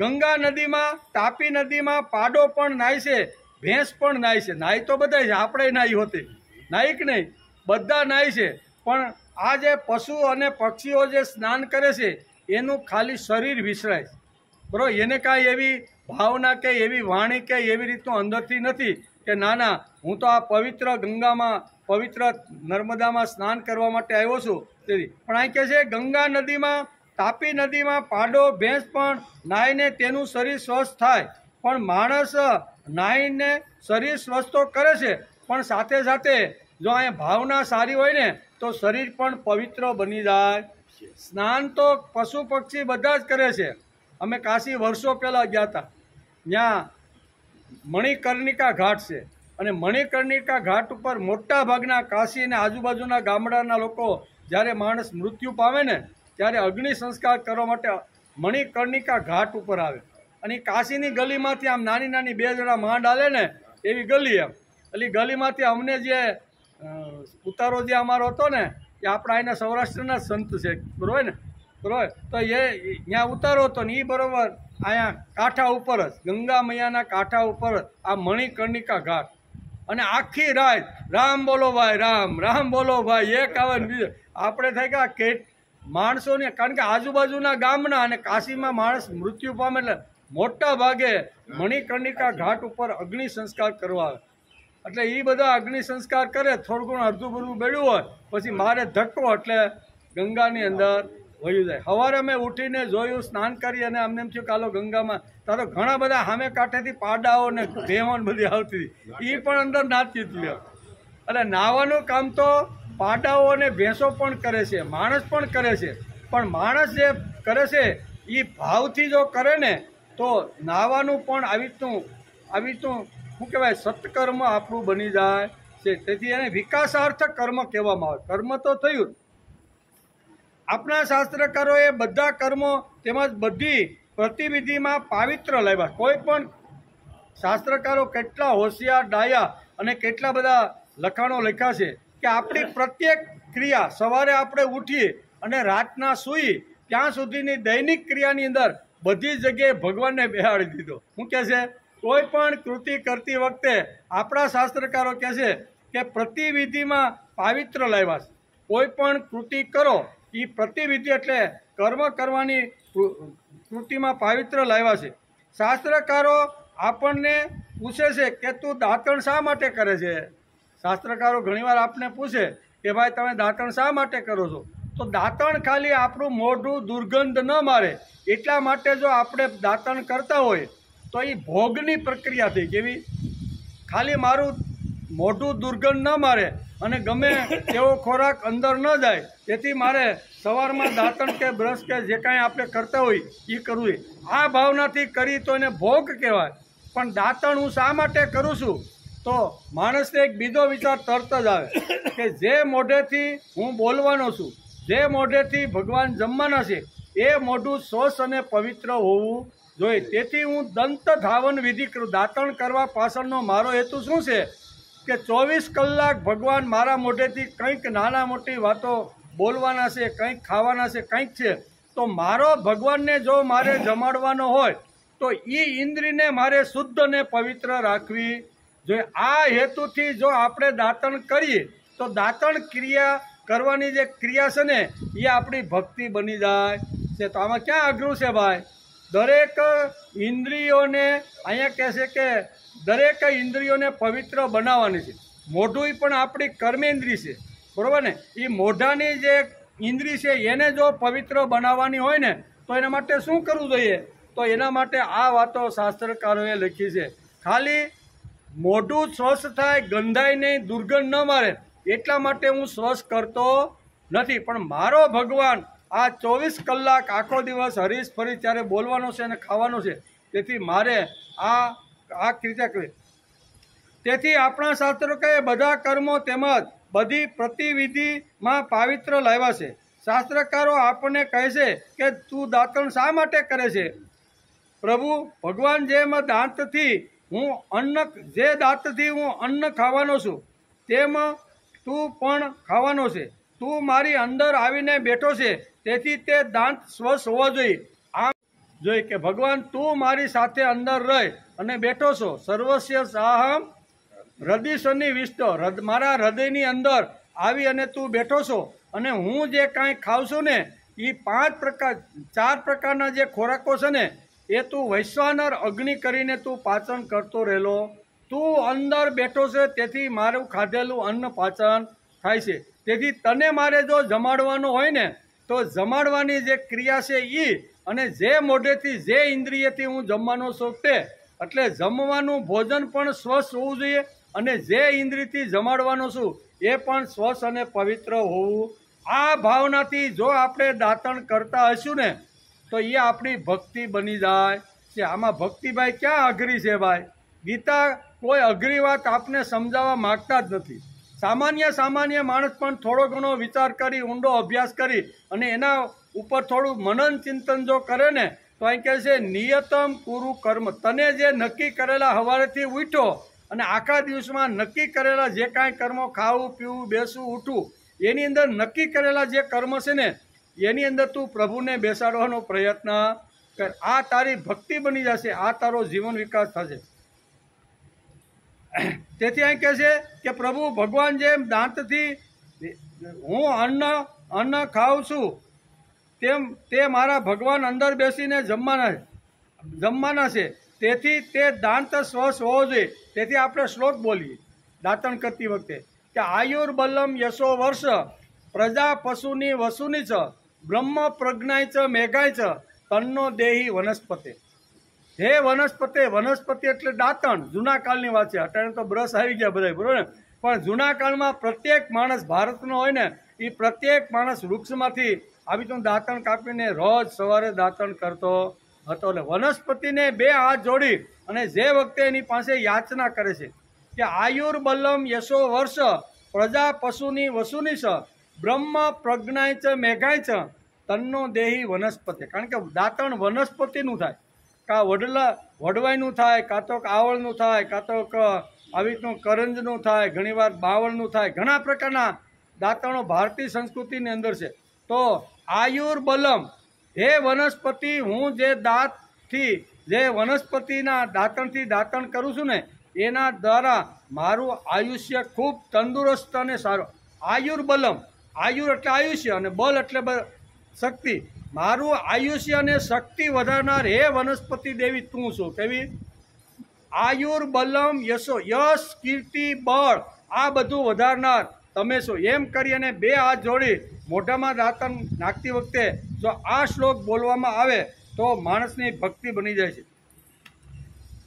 ગંગા નદીમાં, તાપી નદીમાં પાડો પણ નાય છે, ભેંસ પણ નાય છે. નાય તો બધા છે, આપણે નાહી હોતી, નાય કે નહીં, બધા નાય છે. પણ આ જે પશુ અને પક્ષીઓ જે સ્નાન કરે છે એનું ખાલી શરીર વિસરાય, બરાબર. એને કાંઈ એવી ભાવના કે એવી વાણી કે એવી રીતનું અંદરથી નથી કે ના ના હું તો આ પવિત્ર ગંગામાં, પવિત્ર નર્મદામાં સ્નાન કરવા માટે આવ્યો છું. તેથી પણ અહીં કહે છે ગંગા નદીમાં, તાપી નદીમાં પાડો ભેંસ પણ નાહીને તેનું શરીર સ્વસ્થ થાય. પણ માણસ નાહીને શરીર સ્વસ્થ તો કરે છે, પણ સાથે સાથે જો અહીંયા ભાવના સારી હોય ને તો શરીર પણ પવિત્ર બની જાય. સ્નાન તો પશુ પક્ષી બધા જ કરે છે. અમે કાશી વર્ષો પહેલાં ગયા હતા, ત્યાં મણિકર્ણિકા ઘાટ છે, અને મણિકર્ણિકા ઘાટ ઉપર મોટા ભાગના કાશી અને આજુબાજુના ગામડાના લોકો જ્યારે માણસ મૃત્યુ પામે ને ત્યારે અગ્નિ સંસ્કાર કરવા માટે મણિકર્ણિકા ઘાટ ઉપર આવે. અને કાશીની ગલીમાંથી આમ નાની નાની 2 જણા માંડ હાલે ને એવી ગલી એમ, એટલે ગલીમાંથી અમને જે ઉતારો જે અમારો હતો ને એ આપણા અહીંના સૌરાષ્ટ્રના સંત છે, બરોબર ને, બરોબર. તો એ ત્યાં ઉતારો હતો ને એ બરોબર અહીંયા કાંઠા ઉપર જ, ગંગા મૈયાના કાંઠા ઉપર આ મણિકર્ણિકા ઘાટ. અને આખી રાત રામ બોલો ભાઈ, રામ રામ બોલો ભાઈ, એક આવે ને બીજો. આપણે થાય કે માણસોને, કારણ કે આજુબાજુના ગામના અને કાશીમાં માણસ મૃત્યુ પામે એટલે મોટા ભાગે મણિકર્ણિકા ઘાટ ઉપર અગ્નિ સંસ્કાર કરવા આવે. એટલે એ બધા અગ્નિ સંસ્કાર કરે, થોડું ઘણું અડધું બરધું બેડ્યું હોય પછી મારે ધક્કો એટલે ગંગાની અંદર વયું જાય. સવારે અમે ઉઠીને જોયું, સ્નાન કરી અને અમને એમ થયું કાલો ગંગામાં તારો ઘણા બધા સામે કાંઠેથી પાડાઓ ને ભેવન બધી આવતી હતી, એ પણ અંદર નાતી હતી. એટલે નાવાનું કામ તો પાડાઓ અને ભેંસો પણ કરે છે, માણસ પણ કરે છે. પણ માણસ જે કરે છે એ ભાવથી જો કરે ને તો નાવાનું પણ આવી રીતનું શું કહેવાય, સત્કર્મ આપણું બની જાય છે. તેથી એને વિકાસાર્થ કર્મ કહેવામાં આવે. કર્મ તો થયું. આપણા શાસ્ત્રકારોએ બધા કર્મો તેમજ બધી પ્રતિવિધિમાં પાવિત્ર લાવ્યા. કોઈ પણ શાસ્ત્રકારો કેટલા હોશિયાર, ડાયા અને કેટલા બધા લખાણો લખ્યા છે કે આપણી પ્રત્યેક ક્રિયા, સવારે આપણે ઉઠીએ અને રાતના સૂઈએ ત્યાં સુધીની દૈનિક ક્રિયાની અંદર બધી જગ્યાએ ભગવાનને બેહાડી દીધો. શું કહે છે? કોઈ પણ કૃતિ કરતી વખતે આપણા શાસ્ત્રકારો કહે છે કે પ્રતિવિધિમાં પાવિત્ર લાવ્યા છે. કોઈ પણ કૃતિ કરો એ પ્રતિવિધિ એટલે કર્મ કરવાની કૃતિમાં પાવિત્ર લાવ્યા છે. શાસ્ત્રકારો આપણને પૂછે છે કે તું દાંતણ શા માટે કરે છે? શાસ્ત્રકારો ઘણીવાર આપને પૂછે કે ભાઈ તમે દાંતણ શા માટે કરો છો? તો દાંતણ ખાલી આપણું મોઢું દુર્ગંધ ન મારે એટલા માટે જો આપણે દાંતણ કરતા હોય તો એ ભોગની પ્રક્રિયા થઈ. કેવી? ખાલી મારું મોઢું દુર્ગંધ ન મારે અને ગમે તેવો ખોરાક અંદર ન જાય તેથી મારે સવારમાં દાંતણ કે બ્રશ કે જે કાંઈ આપણે કરતા હોય એ કરવું. આ ભાવનાથી કરી તો એને ભોગ કહેવાય. પણ દાંતણ હું શા માટે કરું છું? તો માણસને એક બીજો વિચાર તરત જ આવે કે જે મોઢેથી હું બોલવાનો છું, જે મોઢેથી ભગવાન જમવાના છે એ મોઢું સ્વચ્છ અને પવિત્ર હોવું જોઈએ. તેથી હું દંત ધાવન વિધિ કરું. દાંતણ કરવા પાછળનો મારો હેતુ શું છે કે 24 કલાક ભગવાન મારા મોઢેથી કંઈક નાના મોટી વાતો બોલવાના છે, કંઈક ખાવાના છે, કંઈક છે. તો મારો ભગવાનને જો મારે જમાડવાનો હોય તો એ ઇન્દ્રિયને મારે શુદ્ધ અને પવિત્ર રાખવી જોઈએ. આ હેતુથી જો આપણે દાંતણ કરીએ તો દાંતણ ક્રિયા કરવાની જે ક્રિયા છે ને એ આપણી ભક્તિ બની જાય છે. તો આમાં ક્યાં અઘરું છે ભાઈ? દરેક ઇન્દ્રિયોને અહીંયા કહે છે કે દરેક ઇન્દ્રિયોને પવિત્ર બનાવવાની છે. મોઢું પણ આપણી કર્મેન્દ્રિય છે, બરાબર ને? એ મોઢાની જે ઇન્દ્રિય છે એને જો પવિત્ર બનાવવાની હોય ને તો એના માટે શું કરવું જોઈએ? તો એના માટે આ વાતો શાસ્ત્રકારોએ લખી છે. ખાલી મોઢું સ્વચ્છ થાય, ગંધાય નહીં, દુર્ગંધ ન મારે એટલા માટે હું સ્વચ્છ કરતો નથી. પણ મારો ભગવાન આ 24 કલાક આખો દિવસ હરીશ ફરી ત્યારે બોલવાનો છે અને ખાવાનો છે. તેથી મારે આ ક્રિયા કરવી. તેથી આપણા શાસ્ત્રો કહે બધા કર્મો તેમજ બધી પ્રતિવિધિમાં પાવિત્ર લાવ્યા છે. શાસ્ત્રકારો આપણને કહે છે કે તું દાંતણ શા માટે કરે છે? પ્રભુ ભગવાન જેમ દાંતથી હું અન્ન ખાવાનો છું તેમ તું પણ ખાવાનો છે, તું મારી અંદર આવીને બેઠો છે, તેથી તે દાંત સ્વસ્થ હોવો જોઈએ. આમ જોઈએ કે ભગવાન તું મારી સાથે અંદર રહે અને બેઠો છો. સર્વસ્ય સાહમ હૃદય સન્નિવિષ્ટો, મારા હૃદયની અંદર આવી અને તું બેઠો છો. અને હું જે કાંઈ ખાઉં છું ને એ 4 પ્રકારના જે ખોરાકો છે ને એ તું વૈશ્વાનર અગ્નિ કરીને તું પાચન કરતો રહેલો. તું અંદર બેઠો છે તેથી મારું ખાધેલું અન્ન પાચન થાય છે. તેથી તને મારે જો જમાડવાનું હોય ને તો જમાડવાની જે ક્રિયા છે એ, અને જે મોઢેથી જે ઇન્દ્રિયથી હું જમવાનો છું તે, એટલે જમવાનું ભોજન પણ સ્વસ્થ હોવું જોઈએ અને જે ઇન્દ્રિયથી જમાડવાનો છું એ પણ સ્વસ્થ અને પવિત્ર હોવું. આ ભાવનાથી જો આપણે દાંતણ કરતા હશું ને તો એ આપણી ભક્તિ બની જાય છે. આમાં ભક્તિ ભાઈ ક્યાં અઘરી છે ભાઈ? ગીતા કોઈ અઘરી વાત આપને સમજાવવા માગતા જ નથી. સામાન્ય માણસ પણ થોડો ઘણો વિચાર કરી, ઊંડો અભ્યાસ કરી અને એના ઉપર થોડું મનન ચિંતન જો કરે ને તો અહીં કહે છે નિયતમ કુરુ કર્મ. તને જે નક્કી કરેલા સવારેથી ઉઠો અને આખા દિવસમાં નક્કી કરેલા જે કાંઈ કર્મો, ખાવું પીવું બેસવું ઉઠવું, એની અંદર નક્કી કરેલા જે કર્મ છે ને એની અંદર તું પ્રભુને બેસાડવાનો પ્રયત્ન કર. આ તારી ભક્તિ બની જશે, આ તારો જીવન વિકાસ થશે. તેથી અહીં કહે છે કે પ્રભુ ભગવાન જેમ દાંતથી હું અન્ન ખાઉં છું તેમ તે મારા ભગવાન અંદર બેસીને જમવાના છે. તેથી તે દાંત સ્વસ્થ હોવો જોઈએ. તેથી આપણે શ્લોક બોલીએ દાંતણ કરતી વખતે કે આયુર્બલમ યશો વર્ષ પ્રજા પશુની વસુની ચ બ્રહ્મ પ્રજ્ઞાય ચ મેઘાય ચ તન્નો દેહી વનસ્પતે. હે વનસ્પતિ એટલે દાંતણ. જૂના કાળની વાત છે. અત્યારે તો બ્રશ આવી ગયા બધા, બરોબર ને? પણ જૂના કાળમાં પ્રત્યેક માણસ ભારતનો હોય ને એ પ્રત્યેક માણસ વૃક્ષમાંથી આવી તો દાંતણ કાપીને રોજ સવારે દાંતણ કરતો હતો. એટલે વનસ્પતિને 2 હાથ જોડી અને જે વખતે એની પાસે યાચના કરે છે કે આયુર્બલમ યશો વર્ષ પ્રજા પશુની વસુની સ બ્રહ્મ પ્રજ્ઞાય ચ મેઘાય ચ તન્નો દેહી વનસ્પતિ. કારણ કે દાંતણ વનસ્પતિનું થાય, કાં વડવાઈનું થાય, કાં તો આવળનું થાય, કાં તો આવી રીતનું કરંજનું થાય, ઘણીવાર બાવળનું થાય. ઘણા પ્રકારના દાંતણો ભારતીય સંસ્કૃતિની અંદર છે. તો આયુર્બલમ, હે વનસ્પતિ, હું જે દાંતથી જે વનસ્પતિના દાંતણથી દાંતણ કરું છું ને એના દ્વારા મારું આયુષ્ય ખૂબ તંદુરસ્ત અને સારું. આયુર્બલમ, આયુર એટલે આયુષ્ય અને બલ એટલે શક્તિ. મારું આયુષ્ય અને શક્તિ વધારનાર હે વનસ્પતિ દેવી તું છું. કેવી? આયુર્બલમ યશો, યશ કીર્તિ બળ આ બધું વધારનાર તમે છો. એમ કરી અને 2 હાથ જોડી મોઢામાં દાંતણ નાખતી વખતે જો આ શ્લોક બોલવામાં આવે તો માણસની ભક્તિ બની જાય છે.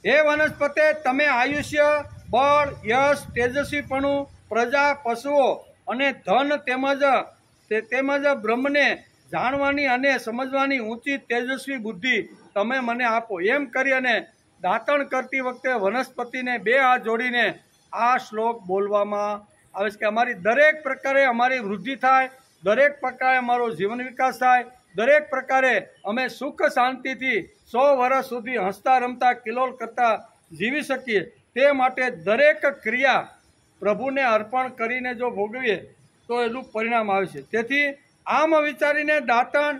હે વનસ્પતે, તમે આયુષ્ય, બળ, યશ, તેજસ્વીપણું, પ્રજા, પશુઓ અને ધન તેમજ બ્રહ્મને જાણવાની અને સમજવાની ઊંચી તેજસ્વી બુદ્ધિ તમે મને આપો. એમ કરી અને દાંતણ કરતી વખતે વનસ્પતિને 2 હાથ જોડીને આ શ્લોક બોલવામાં આવે છે કે અમારી દરેક પ્રકારે અમારી વૃદ્ધિ થાય, દરેક પ્રકારે અમારો જીવન વિકાસ થાય, દરેક પ્રકારે અમે સુખ શાંતિથી 100 વર્ષ સુધી હસતા રમતા કિલોલ કરતા જીવી શકીએ. તે માટે દરેક ક્રિયા પ્રભુને અર્પણ કરીને જો ભોગવીએ તો એનું પરિણામ આવે છે. તેથી આમ વિચારીને દાંતણ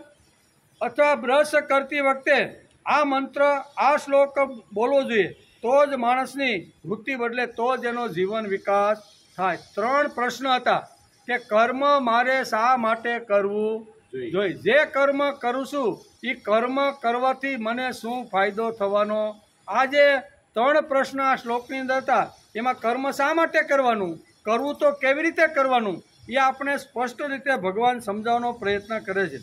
અથવા બ્રશ કરતી વખતે આ મંત્ર, આ શ્લોક બોલવો જોઈએ. તો જ માણસની વૃત્તિ બદલે, તો જ એનો જીવન વિકાસ થાય. 3 પ્રશ્ન હતા કે કર્મ મારે શા માટે કરવું જોઈએ? જે કર્મ કરું છું એ કર્મ કરવાથી મને શું ફાયદો થવાનો? આ જે 3 પ્રશ્ન આ શ્લોકની અંદર હતા એમાં કર્મ શા માટે કરવાનું, કરવું તો કેવી રીતે કરવાનું એ આપણે સ્પષ્ટ રીતે ભગવાન સમજાવવાનો પ્રયત્ન કરે છે.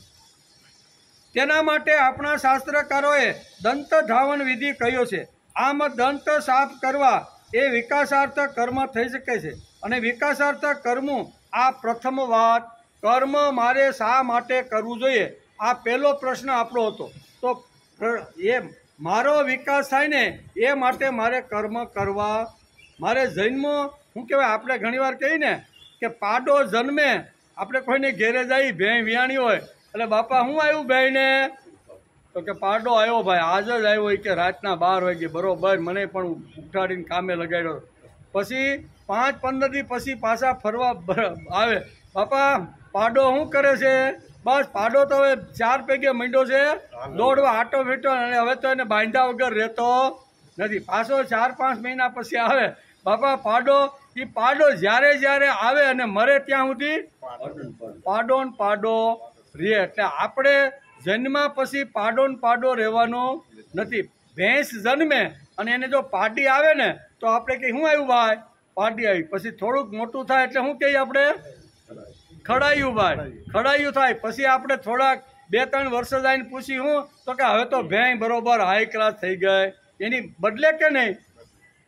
તેના માટે આપણા શાસ્ત્રકારોએ દંત ધાવન વિધિ કહ્યો છે. આમ દંત સાફ કરવા એ વિકાસાર્થ કર્મ થઈ શકે છે અને વિકાસાર્થ કર્મ આ પ્રથમ વાત. કર્મ મારે શા માટે કરવું જોઈએ આ પહેલો પ્રશ્ન આપણો હતો. તો એ મારો વિકાસ થાય ને એ માટે મારે કર્મ કરવા. મારે જન્મ શું કહેવાય, આપણે ઘણીવાર કહીએ ને કે પાડો જન્મે, આપણે કોઈને ઘેરે જઈ ભેં વિયાણી હોય એટલે બાપા શું આવ્યું ભાઈને? તો કે પાડો આવ્યો ભાઈ, આજ જ આવ્યો હોય કે રાતના 12 વાગે બરોબર મને પણ ઉઠાડીને કામે લગાડ્યો. પછી 5-15 દી પછી પાછા ફરવા આવે. બાપા પાડો શું કરે છે? બસ પાડો તો હવે 4 પૈગે માંડ્યો છે દોડવા આટો ફેટો, અને હવે તો એને બાંધ્યા વગર રહેતો નથી. પાછો 4-5 મહિના પછી આવે. બાપા પાડો જ્યારે જ્યારે આવે અને મરે ત્યાં સુધી પાડો ને પાડો રે. એટલે આપણે જન્મા પછી પાડો ને પાડો રહેવાનો નથી. ભેંસ જન્મે અને એને જો પાડી આવે ને તો આપણે કહીએ શું આવ્યું ભાઈ? પાડી આવી. પછી થોડુંક મોટું થાય એટલે શું કહીએ આપણે? ખડાયું ભાઈ. ખડાયું થાય પછી આપણે થોડાક 2-3 વર્ષ જઈને પૂછી હું તો કે હવે તો ભેંસ બરોબર હાઈ ક્લાસ થઈ ગઈ. એની બદલે કે નહીં,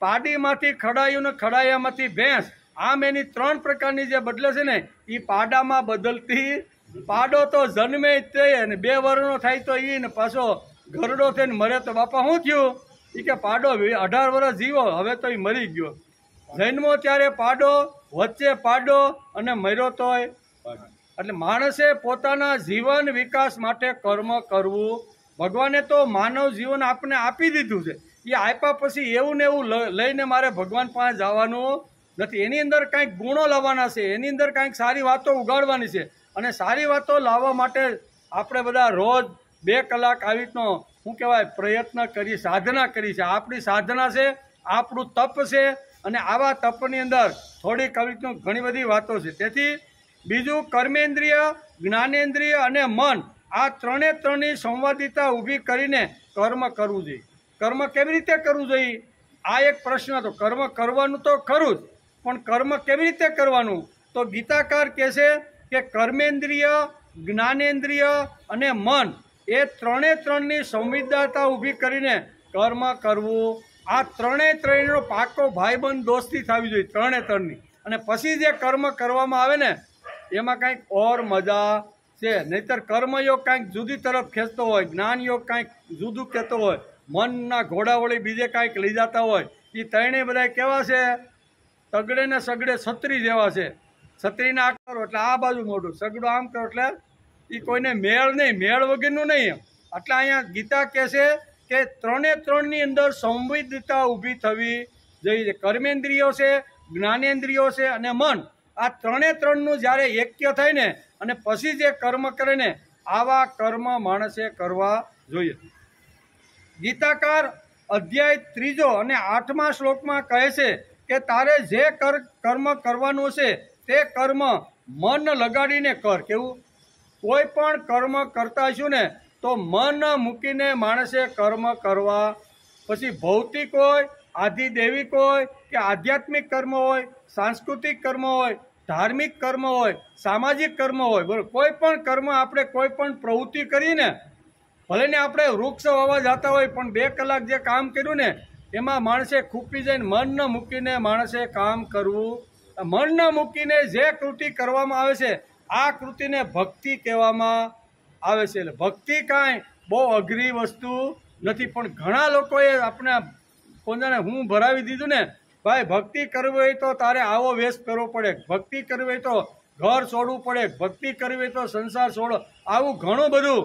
પાડીમાંથી ખડાયું ને ખડાયામાંથી ભેંસ, આમ એની 3 પ્રકારની જે બદલે છે ને એ પાડામાં બદલતી. પાડો તો જન્મે જ તે અને 2 વર્ષનો થાય તો એ ને પાછો ઘરડો થઈને મરે તો બાપા શું થયું? એ કે પાડો 18 વર્ષ જીવો, હવે તો એ મરી ગયો. જન્મો ત્યારે પાડો, વચ્ચે પાડો અને મર્યો તોય. એટલે માણસે પોતાના જીવન વિકાસ માટે કર્મ કરવું. ભગવાને તો માનવ જીવન આપણે આપી દીધું છે. એ આપ્યા પછી એવું ને એવું લઈને મારે ભગવાન પાસે જવાનું નથી. એની અંદર કાંઈક ગુણો લાવવાના છે, એની અંદર કાંઈક સારી વાતો ઉગાડવાની છે. અને સારી વાતો લાવવા માટે આપણે બધા રોજ 2 કલાક આવી રીતનો શું કહેવાય પ્રયત્ન કરી, સાધના કરી છે. આપણી સાધના છે, આપણું તપ છે. અને આવા તપની અંદર થોડીક આવી રીતનું ઘણી બધી વાતો છે. તેથી બીજું, કર્મેન્દ્રિય, જ્ઞાનેન્દ્રિય અને મન, આ ત્રણેની સંવાદિતા ઊભી કરીને કર્મ કરવું જોઈએ. કર્મ કેવી રીતે કરવું જોઈએ? આ એક પ્રશ્ન હતો. કર્મ કરવાનું તો ખરું જ, પણ કર્મ કેવી રીતે કરવાનું? તો ગીતાકાર કહે છે કે કર્મેન્દ્રિય, જ્ઞાનેન્દ્રિય અને મન, એ ત્રણેની સંવિદાતા ઊભી કરીને કર્મ કરવું. આ ત્રણેનો પાકો ભાઈબંધ દોસ્તી થવી જોઈએ, ત્રણની. અને પછી જે કર્મ કરવામાં આવે ને એમાં કાંઈક ઓર મજા છે. નહીતર કર્મયોગ કાંઈક જુદી તરફ ખેંચતો હોય, જ્ઞાન યોગ કાંઈક જુદું કહેતો હોય, મનના ઘોડા વળી બીજે કાંઈક લઈ જતા હોય. એ ત્રણેય બધા કેવા છે? તગડે ને સગડે છત્રી જેવા છે. છત્રીને આ કરો એટલે આ બાજુ મોઢું, સગડો આમ કરો એટલે એ કોઈને મેળ નહીં, મેળ વગરનું નહીં. એટલે અહીંયા ગીતા કહે છે કે ત્રણની અંદર સંવિદતા ઊભી થવી જોઈએ. કર્મેન્દ્રિયો છે, જ્ઞાનેન્દ્રિયો છે અને મન, આ ત્રણનું જ્યારે એક્ય થાય ને અને પછી જે કર્મ કરે ને આવા કર્મ માણસે કરવા જોઈએ. ગીતાકાર અધ્યાય 3 અને 8મા શ્લોકમાં કહે છે કે તારે જે કર્મ કરવાનું છે તે કર્મ મન લગાડીને કર. કેવું? કોઈ પણ કર્મ કરતા છું ને તો મન મૂકીને માણસે કર્મ કરવા. પછી ભૌતિક હોય, આધિદૈવિક હોય કે આધ્યાત્મિક કર્મ હોય, સાંસ્કૃતિક કર્મ હોય, ધાર્મિક કર્મ હોય, સામાજિક કર્મ હોય, બરાબર. કોઈ પણ કર્મ આપણે કોઈ પણ પ્રવૃત્તિ કરીને, ભલે ને આપણે વૃક્ષ વાવવા જતા હોય પણ 2 કલાક જે કામ કર્યું ને એમાં માણસે ખૂપી જઈને મન ન મૂકીને માણસે કામ કરવું. મન ન મૂકીને જે કૃતિ કરવામાં આવે છે આ કૃતિને ભક્તિ કહેવામાં આવે છે. એટલે ભક્તિ કાંઈ બહુ અઘરી વસ્તુ નથી. પણ ઘણા લોકોએ આપણે કોને હું ભરાવી દીધું ને, ભાઈ ભક્તિ કરવી હોય તો તારે આવો વેશ કરવો પડે, ભક્તિ કરવી હોય તો ઘર છોડવું પડે, ભક્તિ કરવી હોય તો સંસાર છોડો. આવું ઘણું બધું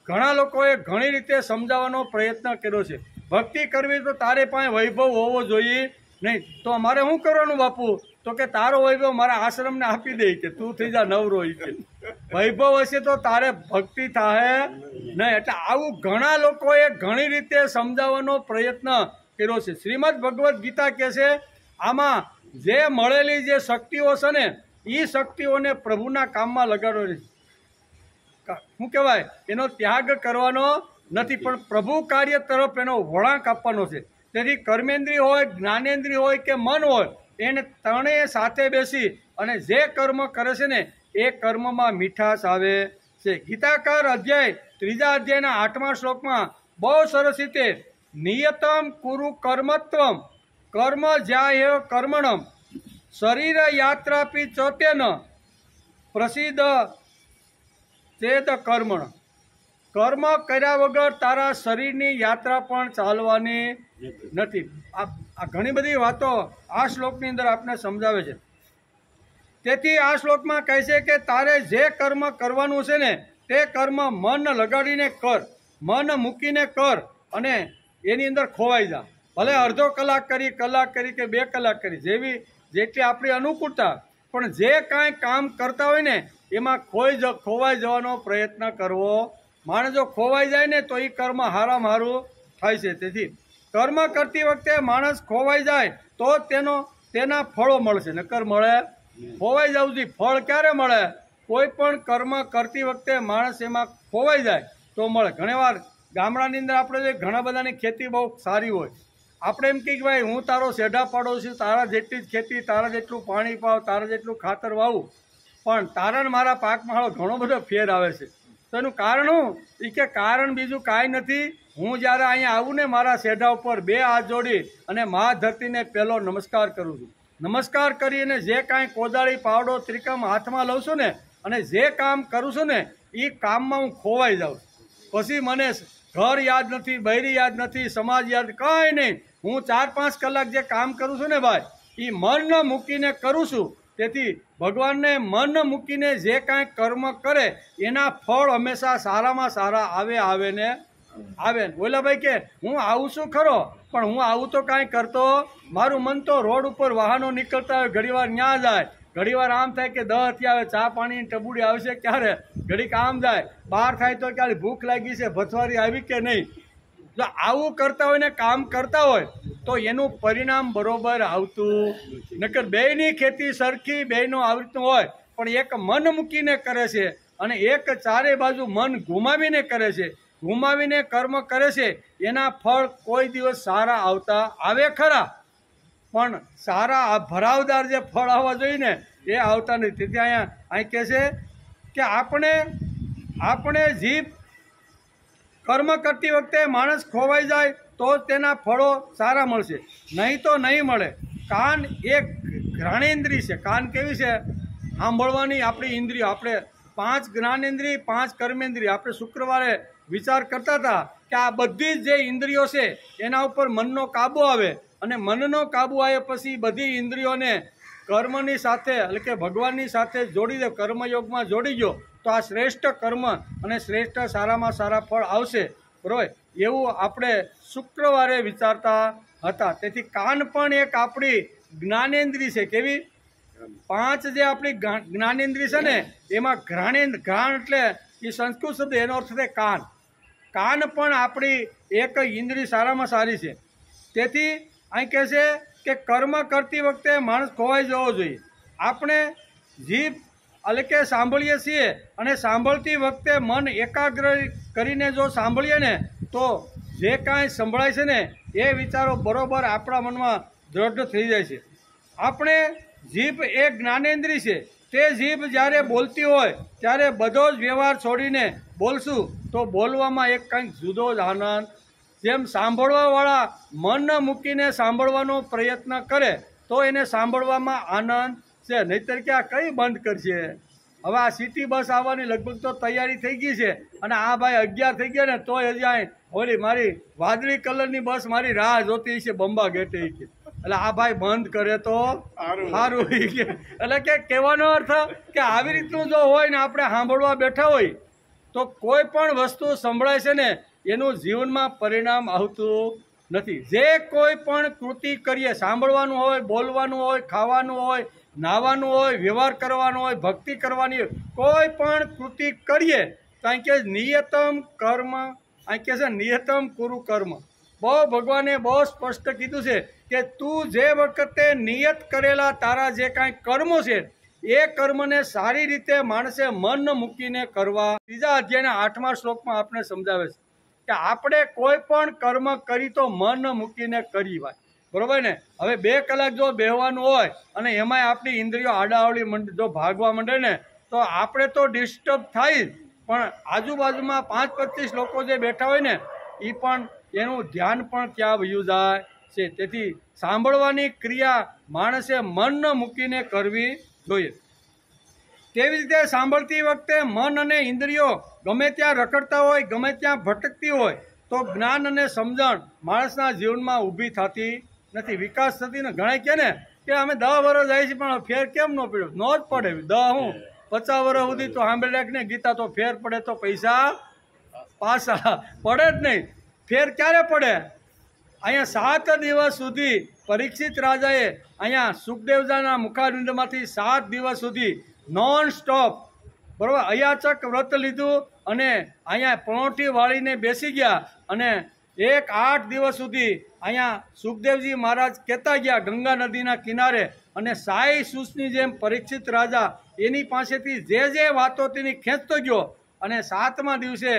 ઘણા લોકોએ ઘણી રીતે સમજાવવાનો પ્રયત્ન કર્યો છે. ભક્તિ કરવી તો તારે પાસે વૈભવ હોવો જોઈએ નહીં. તો અમારે શું કરવાનું બાપુ? તો કે તારો વૈભવ મારા આશ્રમને આપી દે, કે તું થઈ જા નવરો. કે વૈભવ હશે તો તારે ભક્તિ થાય નહીં. એટલે આવું ઘણા લોકોએ ઘણી રીતે સમજાવવાનો પ્રયત્ન કર્યો છે. શ્રીમદ ભગવદ્ ગીતા કહે છે આમાં જે મળેલી જે શક્તિઓ છે ને એ શક્તિઓને પ્રભુના કામમાં લગાડવાની, શું કહેવાય, એનો ત્યાગ કરવાનો નથી, પણ પ્રભુ કાર્ય તરફ એનો વળાંક આપવાનો છે. તેથી કર્મેન્દ્રિય હોય, જ્ઞાનેન્દ્રિય હોય કે મન હોય, એને ત્રણેય સાથે બેસી અને જે કર્મ કરે છે ને એ કર્મમાં મીઠાશ આવે છે. ગીતાકાર અધ્યાય 3 અધ્યાયના 8મા શ્લોકમાં બહુ સરસ રીતે નિયતમ કુરુ કર્મત્વમ કર્મ જ્યાય કર્મણમ શરીર યાત્રાપી ચોતેન પ્રસિદ્ધ ચેદ કર્મણ. કર્મ કર્યા વગર તારા શરીરની યાત્રા પણ ચાલવાની નથી. આ ઘણી બધી વાતો આ શ્લોકની અંદર આપણે સમજાવે છે. તેથી આ શ્લોકમાં કહે છે કે તારે જે કર્મ કરવાનું છે ને તે કર્મ મન લગાડીને કર, મન મૂકીને કર અને એની અંદર ખોવાઈ જા. ભલે અડધો કલાક કરી, કલાક કરી કે 2 કલાક કરી, જેટલી આપણી અનુકૂળતા, પણ જે કાંઈ કામ કરતા હોય ને એમાં ખોવાઈ જવાનો પ્રયત્ન કરવો. માણસ જો ખોવાઈ જાય ને તો એ કર્મ હારામાં હારું થાય છે. તેથી કર્મ કરતી વખતે માણસ ખોવાઈ જાય તો તેના ફળો મળશે, નકર મળે ખોવાઈ જવું જોઈએ. ફળ ક્યારે મળે? કોઈ પણ કર્મ કરતી વખતે માણસ એમાં ખોવાઈ જાય તો મળે. ઘણીવાર ગામડાની અંદર આપણે ઘણા બધાની ખેતી બહુ સારી હોય, આપણે એમ કહીએ કે ભાઈ હું તારો શેઢા પાડો છું, તારા જેટલી જ ખેતી, તારા જેટલું પાણી પાવ, તારા જેટલું ખાતર વાવું, પણ તારા ને મારા પાકમાં ઘણો બધો ફેર આવે છે. તો એનું કારણ શું? એ કે કારણ બીજું કાંઈ નથી. હું જ્યારે અહીંયા આવું ને મારા શેઢા ઉપર 2 હાથ જોડી અને મા ધરતીને પહેલો નમસ્કાર કરું છું. નમસ્કાર કરીને જે કાંઈ કોદાળી, પાવડો, ત્રિકમ હાથમાં લઉં છું ને અને જે કામ કરું છું ને એ કામમાં હું ખોવાઈ જાઉં છું. પછી મને ઘર યાદ નથી, બૈરી યાદ નથી, સમાજ યાદ, કાંઈ નહીં. હું 4-5 કલાક જે કામ કરું છું ને ભાઈ, એ મન ન મૂકીને કરું છું. તેથી ભગવાનને મન મૂકીને જે કાંઈ કર્મ કરે એના ફળ હંમેશા સારામાં સારા આવે ને આવે. બોલા ભાઈ કે હું આવું છું ખરો, પણ હું આવું તો કાંઈ કરતો, મારું મન તો રોડ ઉપર વાહનો નીકળતા હોય, ઘડીવાર ન્યા જાય, ઘડીવાર આમ થાય કે 10 આવે, ચા પાણીની ટબુડી આવશે ક્યારે, ઘડીક આમ જાય, બહાર થાય તો ક્યારે ભૂખ લાગી છે, ભથવારી આવી કે નહીં. જો આવું કરતા હોય ને કામ કરતા હોય તો એનું પરિણામ બરોબર આવતું. નકર બેયની ખેતી સરખી, બેયનું આવી રીતનું હોય, પણ એક મન મૂકીને કરે છે અને એક ચારે બાજુ મન ગુમાવીને કરે છે, ગુમાવીને કર્મ કરે છે, એના ફળ કોઈ દિવસ સારા આવતા આવે ખરા, પણ સારા ભરાવદાર જે ફળ આવવા જોઈએ ને એ આવતા નથી. તેથી અહીં કહે છે કે આપણે જીભ કર્મ કરતી વખતે માણસ ખોવાઈ જાય તો તેના ફળો સારા મળશે, નહીં તો નહીં મળે. કાન એક જ્ઞાનેન્દ્રિય છે. કાન કેવી છે? સાંભળવાની આપણી ઇન્દ્રિયો. આપણે 5 જ્ઞાનેન્દ્રિય, 5 કર્મેન્દ્રિય. આપણે શુક્રવારે વિચાર કરતા હતા કે આ બધી જ જે ઇન્દ્રિયો છે એના ઉપર મનનો કાબુ આવે, અને મનનો કાબુ આવે પછી બધી ઇન્દ્રિયોને કર્મની સાથે એટલે કે ભગવાનની સાથે જોડી દે, કર્મયોગમાં જોડી ગયો તો આ શ્રેષ્ઠ કર્મ અને શ્રેષ્ઠ સારામાં સારા ફળ આવશે. બરાબર? એવું આપણે શુક્રવારે વિચારતા હતા. તેથી કાન પણ એક આપણી જ્ઞાનેન્દ્રિય છે. કેવી? 5 જે આપણી જ્ઞાનેન્દ્રિય છે ને એમાં ઘ્રાણ એટલે એ સંસ્કૃત શબ્દ, એનો અર્થ છે કાન. કાન પણ આપણી એક ઇન્દ્રિય સારામાં સારી છે. તેથી અહીં કહે છે કે કર્મ કરતી વખતે માણસ ખોવાઈ જવો જોઈએ. આપણે જીભ એટલે કે સાંભળીએ છીએ અને સાંભળતી વખતે મન એકાગ્ર કરીને જો સાંભળીએ ને તો જે કાંઈ સંભળાય છે ને એ વિચારો બરોબર આપણા મનમાં દ્રઢ થઈ જાય છે. આપણે જીભ એક જ્ઞાનેન્દ્રિય છે. તે જીભ જ્યારે બોલતી હોય ત્યારે બધો જ વ્યવહાર છોડીને બોલશું તો બોલવામાં એક કંઈક જુદો જ આનંદ. જેમ સાંભળવાવાળા મન મૂકીને સાંભળવાનો પ્રયત્ન કરે તો એને સાંભળવામાં આનંદ છે. નહીંતર કે આ કઈ બંધ કરશે. હવે આ સિટી બસ આવવાની લગભગ તો તૈયારી થઈ ગઈ છે અને આ ભાઈ 11 થઈ ગયા ને તોય હજી અહીં ઓલી મારી વાદળી કલરની બસ મારી રાહ જોતી છે બંબા ગેટે. એટલે આ ભાઈ બંધ કરે તો સારું. એટલે કે કહેવાનો અર્થ કે આવી રીતનું જો હોય ને આપણે સાંભળવા બેઠા હોય તો કોઈ પણ વસ્તુ સંભળાય છે ને એનું જીવનમાં પરિણામ આવતું નથી. જે કોઈ પણ કૃતિ કરીએ, સાંભળવાનું હોય, બોલવાનું હોય, ખાવાનું હોય, નાહવાનું હોય, વ્યવહાર કરવાનો હોય, ભક્તિ કરવાની હોય, કોઈ પણ કૃતિ કરીએ તો અહીં કે નિયતમ કર્મ, અહીં કે છે નિયતમ કુરુ કર્મ. બહુ ભગવાને બહુ સ્પષ્ટ કીધું છે કે તું જે વખતે નિયત કરેલા તારા જે કાંઈ કર્મો છે એ કર્મને સારી રીતે માણસે મન મૂકીને કરવા. 3જા અધ્યાયના 8મા શ્લોકમાં આપણે સમજાવે છે કે આપણે કોઈ પણ કર્મ કરી તો મન મૂકીને કરી ભાઈ. બરોબર ને? હવે 2 કલાક જો બેહવાનું હોય અને એમાંય આપણી ઇન્દ્રિયો આડાવડી જો ભાગવા માંડે ને તો આપણે તો ડિસ્ટર્બ થાય જ, પણ આજુબાજુમાં 5-25 લોકો જે બેઠા હોય ને એ પણ એનું ધ્યાન પણ ત્યાં વયું જાય છે. તેથી સાંભળવાની ક્રિયા માણસે મન મૂકીને કરવી જોઈએ. તેવી રીતે સાંભળતી વખતે મન અને ઇન્દ્રિયો ગમે ત્યાં રખડતા હોય, ગમે ત્યાં ભટકતી હોય તો જ્ઞાન અને સમજણ માણસના જીવનમાં ઊભી થતી નથી, વિકાસ થતી ને. ઘણા કહે ને કે અમે 10 વર્ષ જાય છે પણ ફેર કેમ ન પડ્યો? ન જ પડે. 50 વર્ષ સુધી તો સાંભળી રાખ ને ગીતા, તો ફેર પડે તો પૈસા પાછા પડે જ નહીં. ફેર ક્યારે પડે? અહીંયા 7 દિવસ સુધી પરીક્ષિત રાજાએ અહીંયા સુખદેવજીના મુખારવિંદમાંથી 7 દિવસ સુધી નોન સ્ટોપ બરાબર અયાચક વ્રત લીધું અને અહીંયા પણોઠી વાળીને બેસી ગયા અને 8 દિવસ સુધી અહીંયા સુખદેવજી મહારાજ કહેતા ગયા ગંગા નદીના કિનારે અને સાઈ સૂસની જેમ પરીક્ષિત રાજા એની પાસેથી જે વાતો તેની ખેંચતો ગયો અને 7મા દિવસે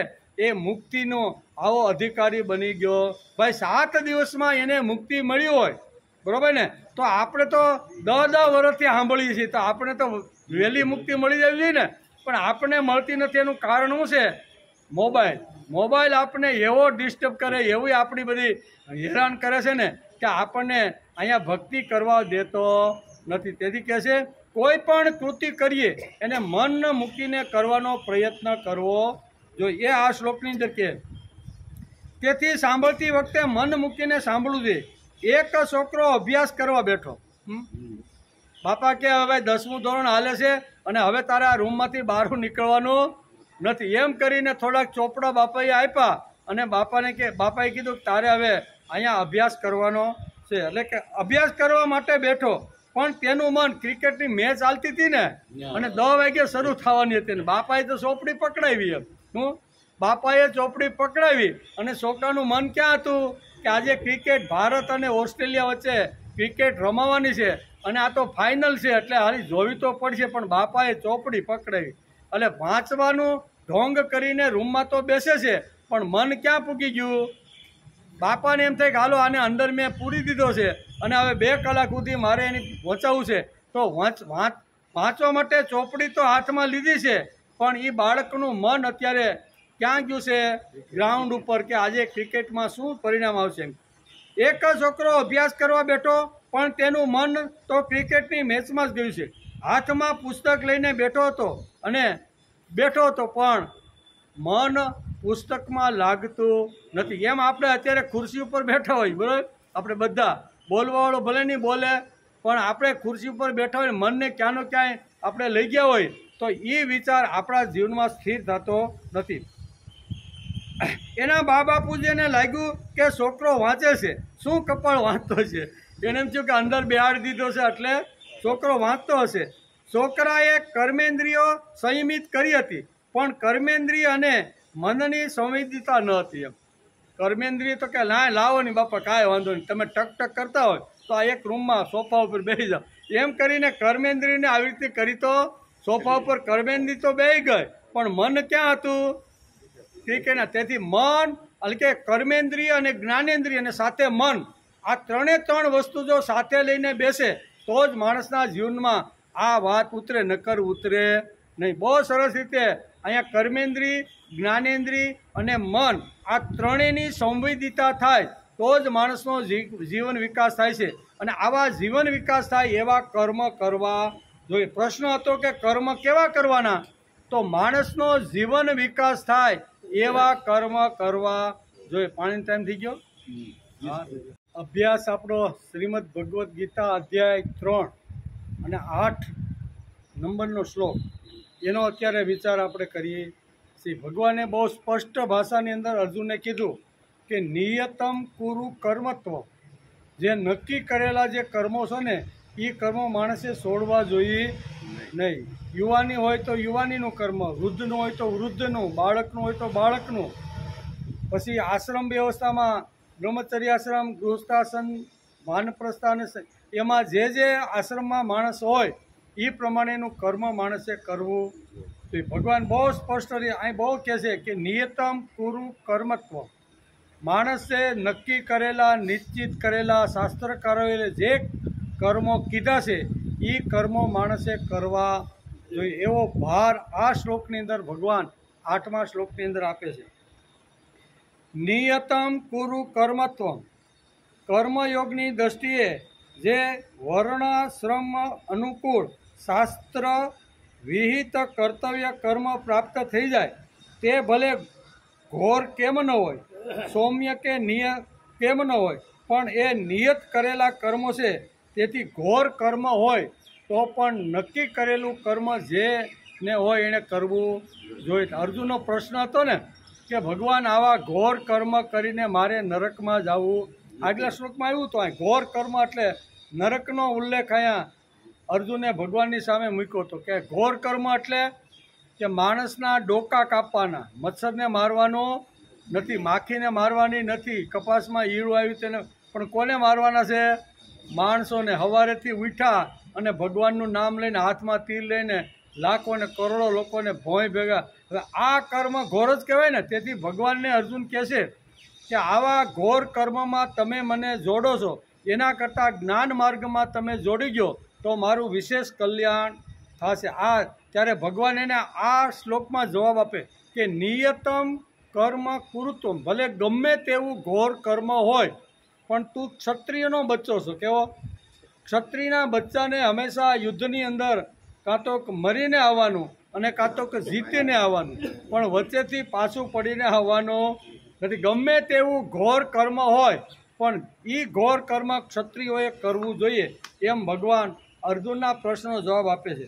એ મુક્તિનો આવો અધિકારી બની ગયો. ભાઈ 7 દિવસમાં એને મુક્તિ મળી હોય બરાબર ને, તો આપણે તો 10 વર્ષથી સાંભળીએ છીએ તો આપણે તો વહેલી મુક્તિ મળી જવી જોઈએ ને, પણ આપણને મળતી નથી. એનું કારણ શું છે? મોબાઈલ આપણને એવો ડિસ્ટર્બ કરે, એવી આપણી બધી હેરાન કરે છે ને કે આપણને અહીંયા ભક્તિ કરવા દેતો નથી. તેથી કહે છે કોઈ પણ કૃતિ કરીએ એને મન મૂકીને કરવાનો પ્રયત્ન કરવો જોઈએ. આ શ્લોકની અંદર કહે તેથી સાંભળતી વખતે મન મૂકીને સાંભળવું જોઈએ. એક છોકરો અભ્યાસ કરવા બેઠો, બાપા કે હવે 10મું ધોરણ હાલે છે અને હવે તારે આ રૂમમાંથી બહાર નીકળવાનું નથી એમ કરીને થોડાક ચોપડા બાપાએ આપ્યા અને બાપાએ કીધું તારે હવે અહીંયા અભ્યાસ કરવાનો છે. એટલે કે અભ્યાસ કરવા માટે બેઠો પણ તેનું મન ક્રિકેટની મેચ ચાલતી હતી ને અને 10 વાગે શરૂ થવાની હતી ને બાપાએ તો ચોપડી પકડાવી. બાપાએ ચોપડી પકડાવી અને છોકરાનું મન ક્યાં હતું કે આજે ક્રિકેટ ભારત અને ઓસ્ટ્રેલિયા વચ્ચે ક્રિકેટ રમાવાની છે અને આ તો ફાઇનલ છે એટલે હારી જોવી તો પડશે. પણ બાપાએ ચોપડી પકડાવી એટલે વાંચવાનું ઢોંગ કરીને રૂમમાં તો બેસે છે પણ મન ક્યાં પૂગી ગયું? બાપાને એમ થાય કે હાલો આને અંદર મેં પૂરી દીધો છે અને હવે 2 કલાક સુધી મારે એની વંચાવવું છે તો વાંચવા માટે ચોપડી તો હાથમાં લીધી છે પણ એ બાળકનું મન અત્યારે ક્યાં ગયું છે? ગ્રાઉન્ડ ઉપર કે આજે ક્રિકેટમાં શું પરિણામ આવશે. એક છોકરો અભ્યાસ કરવા બેઠો પણ તેનું મન તો ક્રિકેટની મેચમાં જ ગયું છે. હાથમાં પુસ્તક લઈને બેઠો હતો પણ મન પુસ્તકમાં લાગતું નથી. એમ આપણે અત્યારે ખુરશી ઉપર બેઠા હોય બરાબર, આપણે બધા બોલવાવાળો ભલે નહીં બોલે પણ આપણે ખુરશી ઉપર બેઠા હોય મનને ક્યાંનો ક્યાંય આપણે લઈ ગયા હોય તો એ વિચાર આપણા જીવનમાં સ્થિર થતો નથી. એના બાપુજીને લાગ્યું કે છોકરો વાંચે છે, શું કપાળ વાંચતો છે. એને એમ થયું કે અંદર બેહાડી દીધો છે એટલે છોકરો વાંચતો હશે. છોકરાએ કર્મેન્દ્રિયો સંયમિત કરી હતી પણ કર્મેન્દ્રિય અને મનની સંવેદિતા ન હતી. એમ કર્મેન્દ્રિય તો કે લાવો નહીં બાપા કાંઈ વાંધો નહીં, તમે ટક કરતા હોય તો આ એક રૂમમાં સોફા ઉપર બેસી જાઓ એમ કરીને કર્મેન્દ્રિયને આવી રીતે કરી તો સોફા ઉપર કર્મેન્દ્રિય તો બેસી ગઈ પણ મન ક્યાં હતું? ક્રિકેટના. તેથી મન એટલે કે કર્મેન્દ્રિય અને જ્ઞાનેન્દ્રિય અને સાથે મન આ 3 વસ્તુ જો સાથે લઈને બેસે તો જ માણસના જીવનમાં આ વાત ઉતરે, નકર ઉતરે નહીં. બહુ સરસ રીતે અહીંયા કર્મેન્દ્રિય, જ્ઞાનેન્દ્રિય અને મન આ 3ની સંવેદિતા થાય તો જ માણસનો જીવન વિકાસ થાય છે અને આવા જીવન વિકાસ થાય એવા કર્મ કરવા જોઈએ. પ્રશ્ન હતો કે કર્મ કેવા કરવાના? તો માણસનો જીવન વિકાસ થાય એવા કર્મ કરવા જોઈએ. પાણીનો ટાઈમ થઈ ગયો. અભ્યાસ આપણો શ્રીમદ ભગવદ્ ગીતા અધ્યાય 3 અને 8 નંબરનો શ્લોક એનો અત્યારે વિચાર આપણે કરીએ છીએ. ભગવાને બહુ સ્પષ્ટ ભાષાની અંદર અર્જુનને કીધું કે નિયતમ કુરુ કર્મત્વ, જે નક્કી કરેલા જે કર્મો છે ને એ કર્મો માણસે છોડવા જોઈએ નહીં. યુવાની હોય તો યુવાનીનું કર્મ, વૃદ્ધનું હોય તો વૃદ્ધનું, બાળકનું હોય તો બાળકનું. પછી આશ્રમ વ્યવસ્થામાં બ્રહ્મચર્યાશ્રમ, ગૃહસ્થાશ્રમ, વાનપ્રસ્થાન એમાં જે આશ્રમમાં માણસ હોય એ પ્રમાણેનું કર્મ માણસે કરવું. તો ભગવાન બહુ સ્પષ્ટ અહીં બહુ કહે છે કે નિયતમ કુરુ કર્મત્વ. માણસે નક્કી કરેલા, નિશ્ચિત કરેલા, શાસ્ત્રકારોએ જે કર્મો કીધા છે એ કર્મો માણસે કરવા જોઈએ એવો ભાર આ શ્લોકની અંદર ભગવાન 8મા શ્લોકની અંદર આપે છે. નિયતમ કુરુ કર્મત્વમ. કર્મયોગની દ્રષ્ટિએ જે વર્ણાશ્રમ અનુકૂળ શાસ્ત્ર વિહિત કર્તવ્ય કર્મ પ્રાપ્ત થઈ જાય તે ભલે ઘોર કેમ ન હોય, સૌમ્ય કે નિયત કેમ ન હોય, પણ એ નિયત કરેલા કર્મો છે. તેથી ઘોર કર્મ હોય તો પણ નક્કી કરેલું કર્મ જેને હોય એણે કરવું જોઈએ. અર્જુનનો પ્રશ્ન હતો ને કે ભગવાન આવા ઘોર કર્મ કરીને મારે નરકમાં જવું આગલા શ્લોકમાં આવ્યું તો ઘોર કર્મ એટલે નરકનો ઉલ્લેખ અહીંયા અર્જુને ભગવાનની સામે મૂક્યો હતો કે ઘોર કર્મ એટલે કે માણસના ડોકા કાપવાના, મચ્છરને મારવાનો નથી, માખીને મારવાની નથી, કપાસમાં ઈળું આવ્યું તેને પણ કોને મારવાના છે? માણસોને. સવારેથી ઉઠ્યા અને ભગવાનનું નામ લઈને હાથમાં તીર લઈને લાખો ને કરોડો લોકોને ભોંય ભેગા. હવે આ કર્મ ઘોર જ કહેવાય ને. તેથી ભગવાનને અર્જુન કહે છે કે આવા ઘોર કર્મમાં તમે મને જોડો છો, એના કરતાં જ્ઞાન માર્ગમાં તમે જોડી ગયો તો મારું વિશેષ કલ્યાણ થશે. ત્યારે ભગવાન એને આ શ્લોકમાં જવાબ આપે કે નિયતમ કર્મ કુરુત્વમ, ભલે ગમે તેવું ઘોર કર્મ હોય પણ તું ક્ષત્રિયનો બચ્ચો છો. કેવો? ક્ષત્રિયના બચ્ચાને હંમેશા યુદ્ધની અંદર કાં તો મરીને આવવાનું અને કાં તો જીતીને આવવાનું, પણ વચ્ચેથી પાછું પડીને આવવાનું નથી. ગમે તેવું ઘોર કર્મ હોય પણ એ ઘોર કર્મ ક્ષત્રિયોએ કરવું જોઈએ, એમ ભગવાન અર્જુનના પ્રશ્નનો જવાબ આપે છે.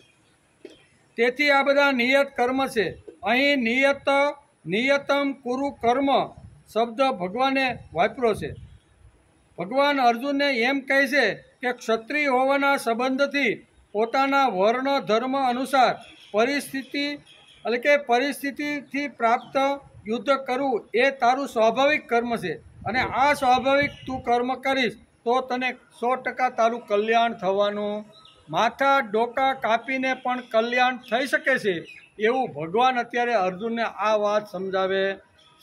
તેથી આ બધા નિયત કર્મ છે. અહીં નિયતમ કુરુ કર્મ શબ્દ ભગવાને વાપર્યો છે. ભગવાન અર્જુનને એમ કહે છે કે ક્ષત્રિય હોવાના સંબંધથી પોતાના વર્ણ ધર્મ અનુસાર પરિસ્થિતિથી પ્રાપ્ત યુદ્ધ કરવું એ તારું સ્વાભાવિક કર્મ છે. અને આ સ્વાભાવિક તું કર્મ કરીશ તો તને 100% તારું કલ્યાણ થવાનું. માથા ડોકા કાપીને પણ કલ્યાણ થઈ શકે છે એવું ભગવાન અત્યારે અર્જુનને આ વાત સમજાવે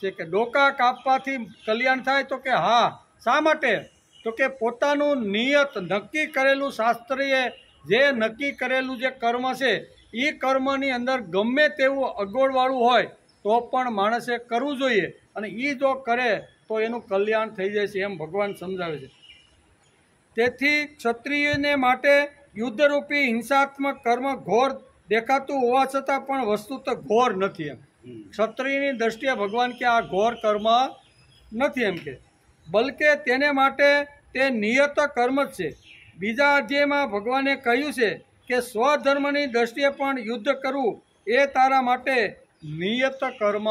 છે કે ડોકા કાપવાથી કલ્યાણ થાય તો કે હા. શા માટે? તો કે પોતાનું નિયત નક્કી કરેલું, શાસ્ત્રીએ જે નક્કી કરેલું જે કર્મ છે એ કર્મની અંદર ગમે તેવું અગવડવાળું હોય તો પણ માણસે કરવું જોઈએ, અને એ જો કરે તો એનું કલ્યાણ થઈ જાય છે, એમ ભગવાન સમજાવે છે. તેથી ક્ષત્રિયને માટે યુદ્ધરૂપી હિંસાત્મક કર્મ ઘોર દેખાતું હોવા છતાં પણ વસ્તુ તો ઘોર નથી. એમ ક્ષત્રિયની દ્રષ્ટિએ ભગવાન કે આ ઘોર કર્મ નથી એમ કે, બલકે તેને માટે તે નિયત કર્મ જ છે. બીજા અધ્યાયમાં ભગવાને કહ્યું છે કે સ્વધર્મની દ્રષ્ટિએ પણ યુદ્ધ કરવું એ તારા માટે નિયત કર્મ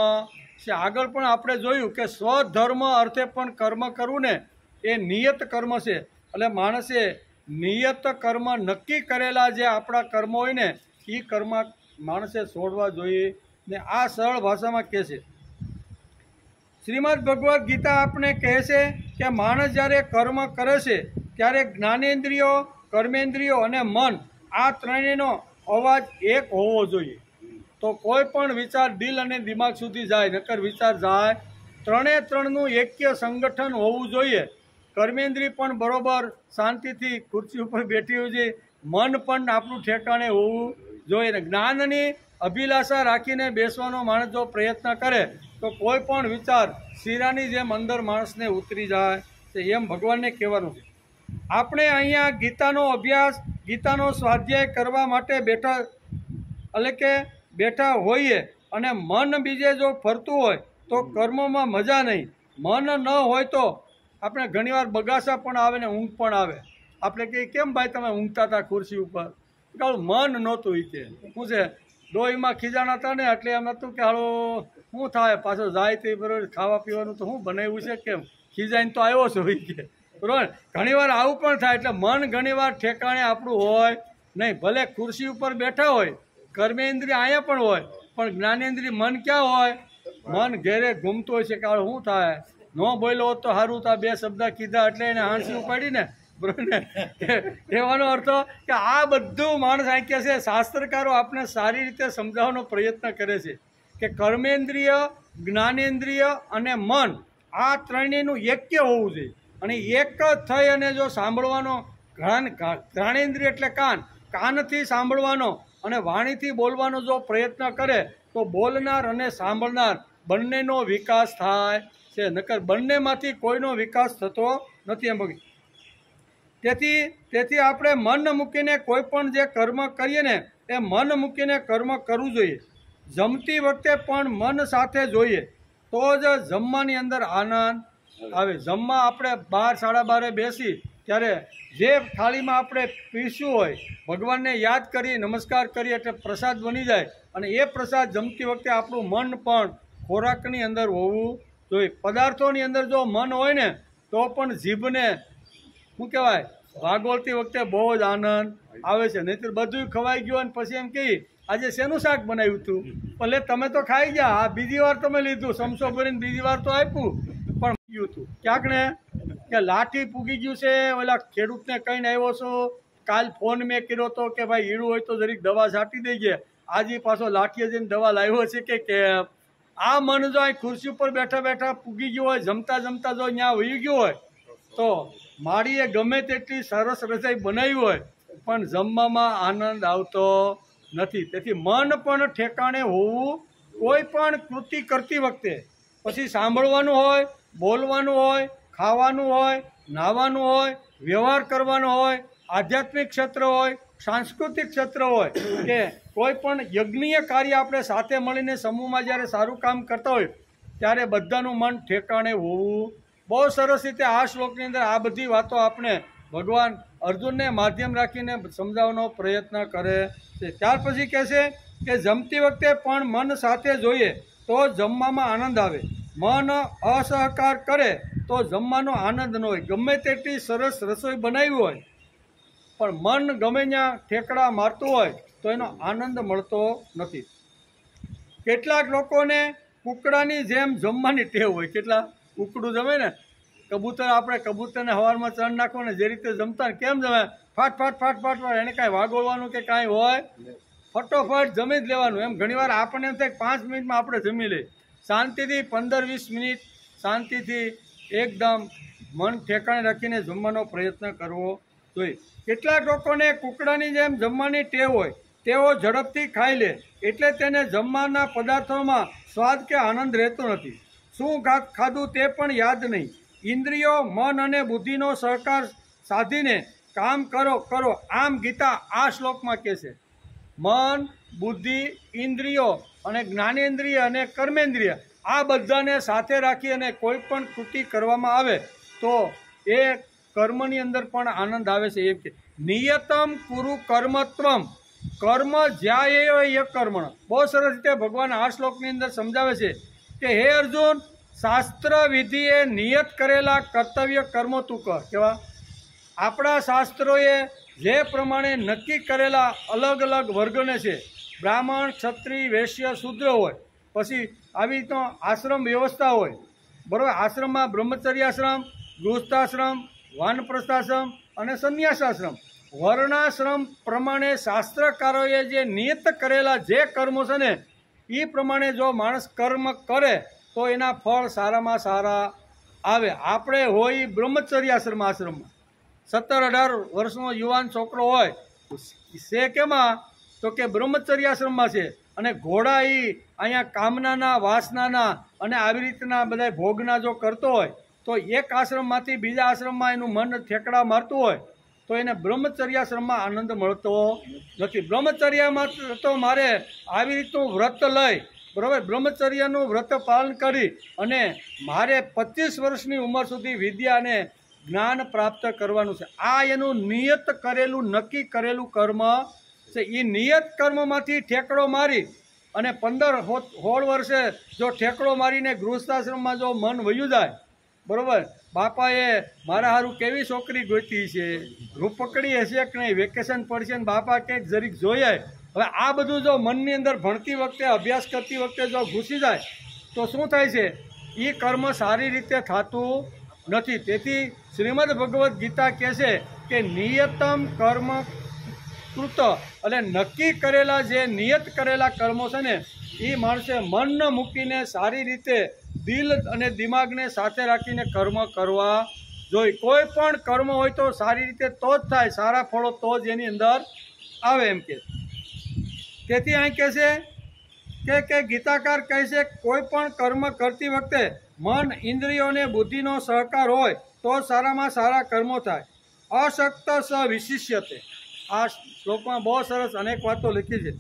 છે. આગળ પણ આપણે જોયું કે સ્વધર્મ અર્થે પણ કર્મ કરવું ને એ નિયત કર્મ છે. એટલે માણસે નિયત કર્મ નક્કી કરેલા જે આપણા કર્મ હોય ને એ કર્મ માણસે છોડવા જોઈએ ને. આ સરળ ભાષામાં કહે છે. શ્રીમદ ભગવદ્ ગીતા આપણે કહે છે કે માણસ જ્યારે કર્મ કરે છે ત્યારે જ્ઞાનેન્દ્રિયો, કર્મેન્દ્રિયો અને મન આ ત્રણેયનો અવાજ એક હોવો જોઈએ. તો કોઈ પણ વિચાર દિલ અને દિમાગ સુધી જાય, નકર વિચાર જાય. ત્રણનું એક્ય સંગઠન હોવું જોઈએ. કર્મેન્દ્રિય પણ બરોબર શાંતિથી ખુરશી ઉપર બેઠી હોવી જોઈએ, મન પણ આપણું ઠેકાણે હોવું જોઈએ. ને જ્ઞાનની અભિલાષા રાખીને બેસવાનો માણસ જો પ્રયત્ન કરે તો કોઈ પણ વિચાર શીરાની જેમ અંદર માણસને ઉતરી જાય છે, એમ ભગવાનને કહેવાનું છે. આપણે અહીંયા ગીતાનો અભ્યાસ, ગીતાનો સ્વાધ્યાય કરવા માટે બેઠા હોઈએ અને મન બીજે જો ફરતું હોય તો કર્મમાં મજા નહીં. મન ન હોય તો આપણે ઘણીવાર બગાસા પણ આવે ને ઊંઘ પણ આવે. આપણે કહીએ કેમ ભાઈ તમે ઊંઘતા હતા ખુરશી ઉપર? કારણ મન નહોતું. એ કે શું છે, ડોહીમાં ખીજાણા હતા ને એટલે એમ હતું કે હાલો શું થાય, પાછો જાય તે બરોબર ખાવા પીવાનું તો શું બનાવ્યું છે, કેમ ખીજાઈને તો આવ્યો છો એ કે બરોબર. ઘણીવાર આવું પણ થાય. એટલે મન ઘણીવાર ઠેકાણે આપણું હોય નહીં. ભલે ખુરશી ઉપર બેઠા હોય, કર્મેન્દ્રિય અહીંયા પણ હોય, પણ જ્ઞાનેન્દ્રિય મન ક્યાં હોય? મન ઘેરે ઘૂમતું હોય છે કે શું થાય, ન બોલ્યો હોત તો સારું તા, બે શબ્દ કીધા એટલે એને હાંસી ઉપાડીને બરોબર ને. કહેવાનો અર્થ કે આ બધું માણસ આ કહે છે. શાસ્ત્રકારો આપણે સારી રીતે સમજાવવાનો પ્રયત્ન કરે છે કે કર્મેન્દ્રિય, જ્ઞાનેન્દ્રિય અને મન આ ત્રણેયનું એક્ય હોવું જોઈએ. અને એક જ થઈ અને જો સાંભળવાનો, ઘ્રાણેન્દ્રિય એટલે કાનથી સાંભળવાનો અને વાણીથી બોલવાનો જો પ્રયત્ન કરે તો બોલનાર અને સાંભળનાર બંનેનો વિકાસ થાય છે, નકર બંનેમાંથી કોઈનો વિકાસ થતો નથી એમ. તેથી આપણે મન મૂકીને કોઈ પણ જે કર્મ કરીએ ને એ મન મૂકીને કર્મ કરવું જોઈએ. જમતી વખતે પણ મન સાથે જોઈએ તો જ જમવાની અંદર આનંદ આવે. જમવા આપણે 12-12:30 બેસી ત્યારે જે થાળીમાં આપણે પીરસ્યું હોય, ભગવાનને યાદ કરી નમસ્કાર કરીએ એટલે પ્રસાદ બની જાય. અને એ પ્રસાદ જમતી વખતે આપણું મન પણ ખોરાકની અંદર હોવું જોઈએ. પદાર્થોની અંદર જો મન હોય ને તો પણ જીભને શું કહેવાય વાગોળતી વખતે બહુ જ આનંદ આવે છે. નહીંતર બધું ખવાઈ ગયું અને પછી એમ કહી આજે શેનું શાક બનાવ્યું હતું, ભલે તમે તો ખાઈ ગયા, આ બીજી વાર તમે લીધું, સમસો ભરીને બીજી વાર તો આપ્યું પણ ગયું હતું ક્યાંક ને કે લાઠી પૂગી ગયું છે. ઓલા ખેડૂતને કહીને આવ્યો છો, કાલ ફોન મેં કર્યો હતો કે ભાઈ હીરું હોય તો જરીક દવા છાંટી દઈએ, આજે પાછો લાઠીએ જઈને દવા લાવ્યો છે કે કેમ. આ મન જો અહીં ખુરશી ઉપર બેઠા બેઠા પૂગી ગયું હોય, જમતા જમતા જો ત્યાં વહી ગયું હોય તો માળીએ ગમે તેટલી સરસ રસોઈ બનાવી હોય પણ જમવામાં આનંદ આવતો નથી. તેથી મન પણ ઠેકાણે હોવું, કોઈ પણ કૃતિ કરતી વખતે, પછી સાંભળવાનું હોય, બોલવાનું હોય, ખાવાનું હોય, નાહવાનું હોય, વ્યવહાર કરવાનો હોય, આધ્યાત્મિક ક્ષેત્ર હોય, સાંસ્કૃતિક ક્ષેત્ર હોય કે કોઈ પણ યજ્ઞીય કાર્ય આપણે સાથે મળીને સમૂહમાં જ્યારે સારું કામ કરતા હોય ત્યારે બધાનું મન ઠેકાણે હોવું. બહુ સરસ રીતે આ શ્લોકની અંદર આ બધી વાતો આપણે ભગવાન અર્જુનને માધ્યમ રાખીને સમજાવવાનો પ્રયત્ન કરે છે. ત્યાર પછી કહે છે કે જમતી વખતે પણ મન સાથે જોઈએ તો જમવામાં આનંદ આવે. મન અસહકાર કરે તો જમવાનો આનંદ ન હોય. ગમે તેટલી સરસ રસોઈ બનાવી હોય પણ મન ગમે ત્યાં ઠેકડા મારતું હોય તો એનો આનંદ મળતો નથી. કેટલાક લોકોને કૂકડાની જેમ જમવાની ટેવ હોય. કેટલા કૂકડું જમે ને, કબૂતર, આપણે કબૂતરને સવારમાં ચણ નાખો ને જે રીતે જમતા ને કેમ જમે, ફાટ ફાટ ફાટ ફાટ ફાટ, એને કાંઈ વાગોળવાનું કે કાંઈ હોય, ફટોફટ જમી જ લેવાનું. એમ ઘણીવાર આપણને એમ થાય 5 મિનિટમાં આપણે જમી લઈએ. શાંતિથી 15-20 મિનિટ શાંતિથી એકદમ મન ઠેકાણે રાખીને જમવાનો પ્રયત્ન કરવો જોઈએ. કેટલાક લોકોને કૂકડાની જેમ જમવાની ટેવ હોય, તેઓ ઝડપથી ખાઈ લે એટલે તેને જમવાના પદાર્થોમાં સ્વાદ કે આનંદ રહેતો નથી. શું ખાધું તે પણ યાદ નહીં. ઇન્દ્રિયો, મન અને બુદ્ધિનો સહકાર સાધીને કામ કરો. આમ ગીતા આ શ્લોકમાં કહે છે. મન, બુદ્ધિ, ઇન્દ્રિયો અને જ્ઞાનેન્દ્રિય અને કર્મેન્દ્રિય આ બધાને સાથે રાખી અને કોઈ પણ કૃતિ કરવામાં આવે તો એ કર્મની અંદર પણ આનંદ આવે છે. એમ કે નિયતમ કુરુ કર્મત્વમ, કર્મ જ્યાં એ કર્મણ. બહુ સરસ રીતે ભગવાન આ શ્લોકની અંદર સમજાવે છે કે હે અર્જુન, શાસ્ત્ર વિધિએ નિયત કરેલા કર્તવ્ય કર્મો તું કર. કેવા આપણા શાસ્ત્રોએ જે પ્રમાણે નક્કી કરેલા અલગ અલગ વર્ગને છે, બ્રાહ્મણ, ક્ષત્રિય, વૈશ્ય, શૂદ્ર હોય, પછી આવી રીતનો આશ્રમ વ્યવસ્થા હોય, બરાબર. આશ્રમમાં બ્રહ્મચર્યાશ્રમ, ગૃહસ્થાશ્રમ, વાનપ્રસ્થાશ્રમ અને સંન્યાસાશ્રમ, વર્ણાશ્રમ પ્રમાણે શાસ્ત્રકારોએ જે નિયત કરેલા જે કર્મો છે ને એ પ્રમાણે જો માણસ કર્મ કરે તો એના ફળ સારામાં સારા આવે. આપણે હોય બ્રહ્મચર્યાશ્રમમાં, 17-18 વર્ષનો યુવાન છોકરો હોય છે કેમાં, તો કે બ્રહ્મચર્યાશ્રમમાં છે. અને ઘોડા એ અહીંયા કામનાના, વાસનાના અને આવી રીતના બધા ભોગના જો કરતો હોય તો એક આશ્રમમાંથી બીજા આશ્રમમાં એનું મન ઠેકડા મારતું હોય તો એને બ્રહ્મચર્યાશ્રમમાં આનંદ મળતો નથી. બ્રહ્મચર્યામાં તો મારે આવી રીતનું વ્રત લઈ, બરાબર, બ્રહ્મચર્યનું વ્રત પાલન કરી અને મારે 25 વર્ષની ઉંમર સુધી વિદ્યા અને જ્ઞાન પ્રાપ્ત કરવાનું છે. આ એનું નિયત કરેલું, નક્કી કરેલું કર્મ છે. એ નિયત કર્મમાંથી ઠેકડો મારી અને 15-16 વર્ષે જો ઠેકડો મારીને ગૃહસ્થાશ્રમમાં જો મન વયું જાય, બરાબર, બાપાએ મારા સારું કેવી છોકરી ગોતી છે, રૂપકડી હશે કે નહીં, વેકેશન પડશે ને બાપા કંઈક જરીક જોઈએ. હવે આ બધું જો મનની અંદર ભણતી વખતે, અભ્યાસ કરતી વખતે જો ઘૂસી જાય તો શું થાય છે, એ કર્મ સારી રીતે થતું નથી. તેથી શ્રીમદ ભગવદ્ ગીતા કહે છે કે નિયતમ કર્મ કૃત, એટલે નક્કી કરેલા જે નિયત કરેલા કર્મો છે ને એ માણસે મન મૂકીને સારી રીતે દિલ અને દિમાગને સાથે રાખીને કર્મ કરવા જોઈએ. કોઈ પણ કર્મ હોય તો સારી રીતે તો જ થાય, સારા ફળો તો જ એની અંદર આવે. એમ કે તેથી અહીં કહે છે કે ગીતાકાર કહે છે કોઈ પણ કર્મ કરતી વખતે મન, ઇન્દ્રિયો અને બુદ્ધિનો સહકાર હોય તો સારામાં સારા કર્મો થાય. અશક્ત સ વિશિષ્યતે. આ શ્લોકમાં બહુ સરસ અનેક વાતો લખી છે.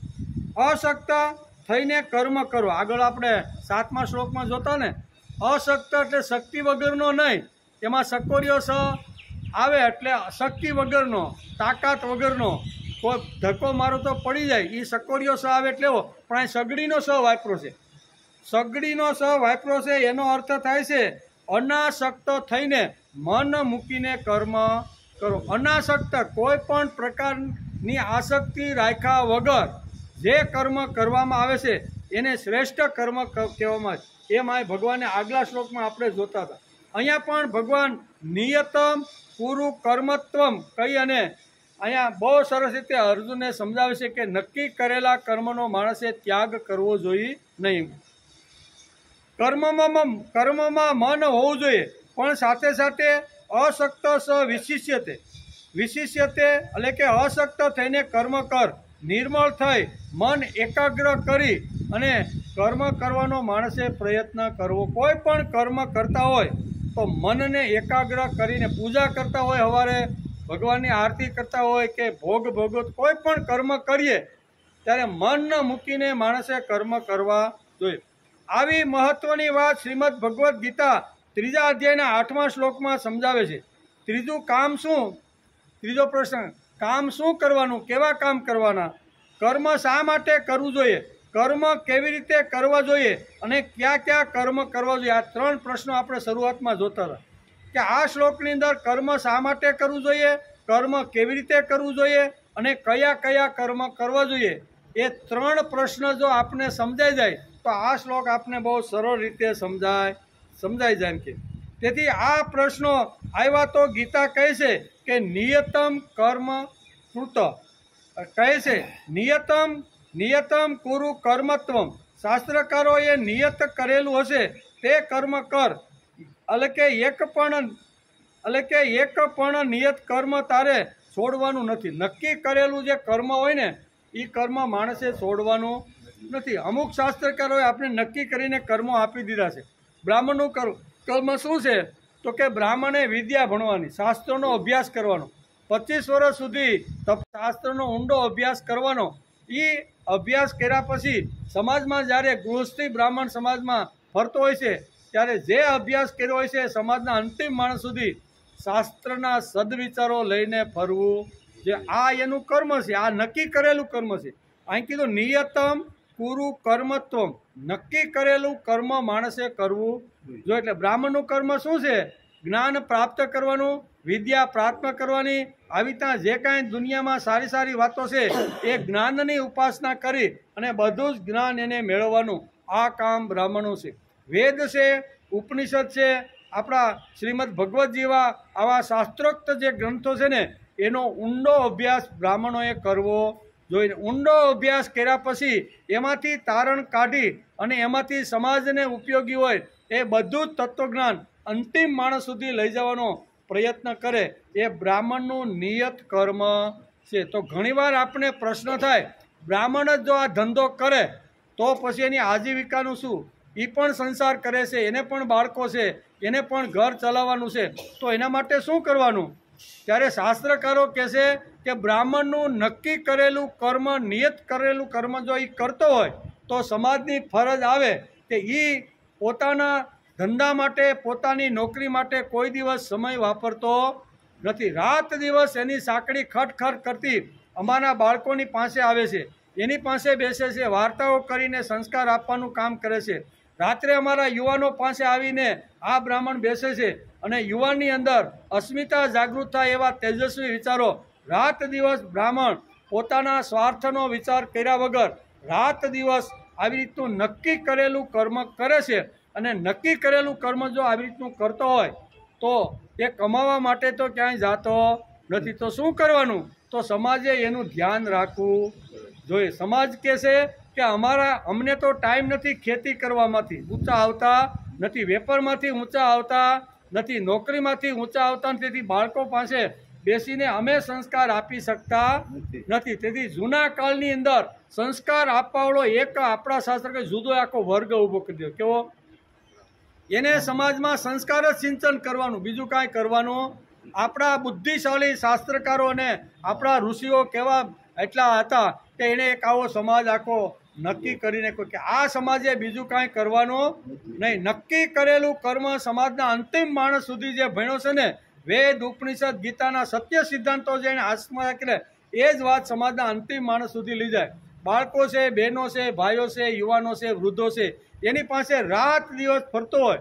અશક્ત થઈને કર્મ કરો. આગળ આપણે 7મા શ્લોકમાં જોતા ને, અશક્ત એટલે શક્તિ વગરનો નહીં, એમાં સકોરિયો સ આવે એટલે શક્તિ વગરનો, તાકાત વગરનો, કોઈ ધક્કો મારો તો પડી જાય, એ સકોરિયો સ આવે એટલે એવો. પણ અહીં સગડીનો સ વાપરો છે. સગડીનો સ વાપરો છે એનો અર્થ થાય છે અનાસક્ત થઈને મન મૂકીને કર્મ કરો. અનાસક્ત, કોઈ પણ પ્રકારની આસક્તિ રાખ્યા વગર જે કર્મ કરવામાં આવે છે એને શ્રેષ્ઠ કર્મ કહેવામાં આવે. એમ આ ભગવાને આગલા શ્લોકમાં આપણે જોતા હતા. અહીંયા પણ ભગવાન નિયતમ કુરુ કર્મત્વમ કહી અને અહીંયા બહુ સરસ રીતે અર્જુનને સમજાવે છે કે નક્કી કરેલા કર્મનો માણસે ત્યાગ કરવો જોઈએ નહીં. કર્મમાં મન હોવું જોઈએ, પણ સાથે સાથે અશક્ત સ વિશિષ્યતે, એટલે કે અશક્ત થઈને કર્મ કર. નિર્મળ થઈ મન એકાગ્ર કરી અને કર્મ કરવાનો માણસે પ્રયત્ન કરવો. કોઈ પણ કર્મ કરતા હોય તો મનને એકાગ્ર કરીને, પૂજા કરતા હોય, સવારે ભગવાનની આરતી કરતા હોય કે ભોગ ભોગવત કોઈ પણ કર્મ કરીએ ત્યારે મન મૂકીને માણસે કર્મ કરવા જોઈએ. આવી મહત્વની વાત શ્રીમદ ભગવદ્ ગીતા 3 અધ્યાયના 8મા શ્લોકમાં સમજાવે છે. ત્રીજું કામ શું? ત્રીજો પ્રશ્ન, કામ શું કરવાનું, કેવા કામ કરવાના, કર્મ શા માટે કરવું જોઈએ, કર્મ કેવી રીતે કરવા જોઈએ અને કયા કયા કર્મ કરવા જોઈએ. આ 3 પ્રશ્નો આપણે શરૂઆતમાં જોતા હતા કે આ શ્લોકની અંદર કર્મ શા માટે કરવું જોઈએ, કર્મ કેવી રીતે કરવું જોઈએ અને કયા કયા કર્મ કરવા જોઈએ. એ 3 પ્રશ્ન જો આપને સમજાઈ જાય તો આ શ્લોક આપને બહુ સરળ રીતે સમજાઈ જાય કે. તેથી આ પ્રશ્નો આવ્યા તો ગીતા કહે છે કે નિયતમ કર્મ કૃત, કહે છે નિયતમ કુરુ કર્મત્વમ. શાસ્ત્રકારોએ નિયત કરેલું હશે તે કર્મ કર. એટલે કે એક પણ નિયત કર્મ તારે છોડવાનું નથી. નક્કી કરેલું જે કર્મ હોય ને એ કર્મ માણસે છોડવાનું નથી. અમુક શાસ્ત્રકારોએ આપણે નક્કી કરીને કર્મો આપી દીધા છે. બ્રાહ્મણનું કર્મ શું છે તો કે બ્રાહ્મણે વિદ્યા ભણવાની, શાસ્ત્રોનો અભ્યાસ કરવાનો, 25 વર્ષ સુધી શાસ્ત્રનો ઊંડો અભ્યાસ કરવાનો. એ અભ્યાસ કર્યા પછી સમાજમાં જ્યારે ગૃહસ્થી બ્રાહ્મણ સમાજમાં ફરતો હોય છે ત્યારે જે અભ્યાસ કર્યો હોય છે સમાજના અંતિમ માણસ સુધી શાસ્ત્રના સદવિચારો લઈને ફરવું, જે આ એનું કર્મ છે, આ નક્કી કરેલું કર્મ છે. અહીં કીધું નિયતમ કુરુ કર્મત્વમ, નક્કી કરેલું કર્મ માણસે કરવું જો. એટલે બ્રાહ્મણનું કર્મ શું છે? જ્ઞાન પ્રાપ્ત કરવાનું, વિદ્યા પ્રાપ્ત કરવાની. આવી રીતના જે કાંઈ દુનિયામાં સારી સારી વાતો છે એ જ્ઞાનની ઉપાસના કરી અને બધું જ જ્ઞાન એને મેળવવાનું, આ કામ બ્રાહ્મણો છે. વેદ છે, ઉપનિષદ છે, આપણા શ્રીમદ ભગવદ્ જેવા આવા શાસ્ત્રોક્ત જે ગ્રંથો છે ને એનો ઊંડો અભ્યાસ બ્રાહ્મણોએ કરવો જોઈએ. ઊંડો અભ્યાસ કર્યા પછી એમાંથી તારણ કાઢી અને એમાંથી સમાજને ઉપયોગી હોય એ બધું જ તત્વજ્ઞાન અંતિમ માણસ સુધી લઈ જવાનો પ્રયત્ન કરે, એ બ્રાહ્મણનું નિયત કર્મ છે. તો ઘણીવાર આપણે પ્રશ્ન થાય, બ્રાહ્મણ જ જો આ ધંધો કરે તો પછી એની આજીવિકાનું શું? એ પણ સંસાર કરે છે, એને પણ બાળકો છે, એને પણ ઘર ચલાવવાનું છે, તો એના માટે શું કરવાનું? ત્યારે શાસ્ત્રકારો કહેશે કે બ્રાહ્મણનું નક્કી કરેલું કર્મ, નિયત કરેલું કર્મ જો એ કરતો હોય તો સમાજની ફરજ આવે કે એ પોતાના ધંધા માટે, પોતાની નોકરી માટે કોઈ દિવસ સમય વાપરતો નથી. રાત દિવસ એની સાંકડી ખટખટ કરતી અમારા બાળકોની પાસે આવે છે, એની પાસે બેસે છે, વાર્તાઓ કરીને સંસ્કાર આપવાનું કામ કરે છે. રાત્રે અમારા યુવાનો પાસે આવીને આ બ્રાહ્મણ બેસે છે અને યુવાનની અંદર અસ્મિતા જાગૃત થાય એવા તેજસ્વી વિચારો. રાત દિવસ બ્રાહ્મણ પોતાના સ્વાર્થનો વિચાર કર્યા વગર રાત દિવસ આવી રીતનું નક્કી કરેલું કર્મ કરે છે. અને નક્કી કરેલું કર્મ જો આવી રીતનું કરતો હોય તો એ કમાવા માટે તો ક્યાંય જાતો નથી. તો શું કરવાનું? તો સમાજે એનું ધ્યાન રાખવું જોઈએ. સમાજ કહેશે કે અમને તો ટાઈમ નથી ખેતી કરવામાંથી ઊંચા આવતા નથી, વેપારમાંથી ઊંચા આવતા નથી, નોકરીમાંથી ઊંચા આવતા નથી, તેથી બાળકો પાસે બેસીને અમે સંસ્કાર આપી શકતા નથી. તેથી જૂના કાળની અંદર સંસ્કાર આપવાવાળો એક આપણા શાસ્ત્ર જુદો આખો વર્ગ ઊભો કરી દો. કેવો? એને સમાજમાં સંસ્કાર જ સિંચન કરવાનું, બીજું કાંઈ કરવાનું. આપણા બુદ્ધિશાળી શાસ્ત્રકારો અને આપણા ઋષિઓ કેવા એટલા હતા કે એને એક આવો સમાજ આખો નક્કી કરીને કે આ સમાજે બીજું કાંઈ કરવાનું નહીં. નક્કી કરેલું કર્મ સમાજના અંતિમ માણસ સુધી જે ભણ્યો છે ને, વેદ, ઉપનિષદ, ગીતાના સત્ય સિદ્ધાંતો જે એને હાથમાં રાખીને એ જ વાત સમાજના અંતિમ માણસ સુધી લઈ જાય. બાળકો છે, બહેનો છે, ભાઈઓ છે, યુવાનો છે, વૃદ્ધો છે, એની પાસે રાત દિવસ ફરતો હોય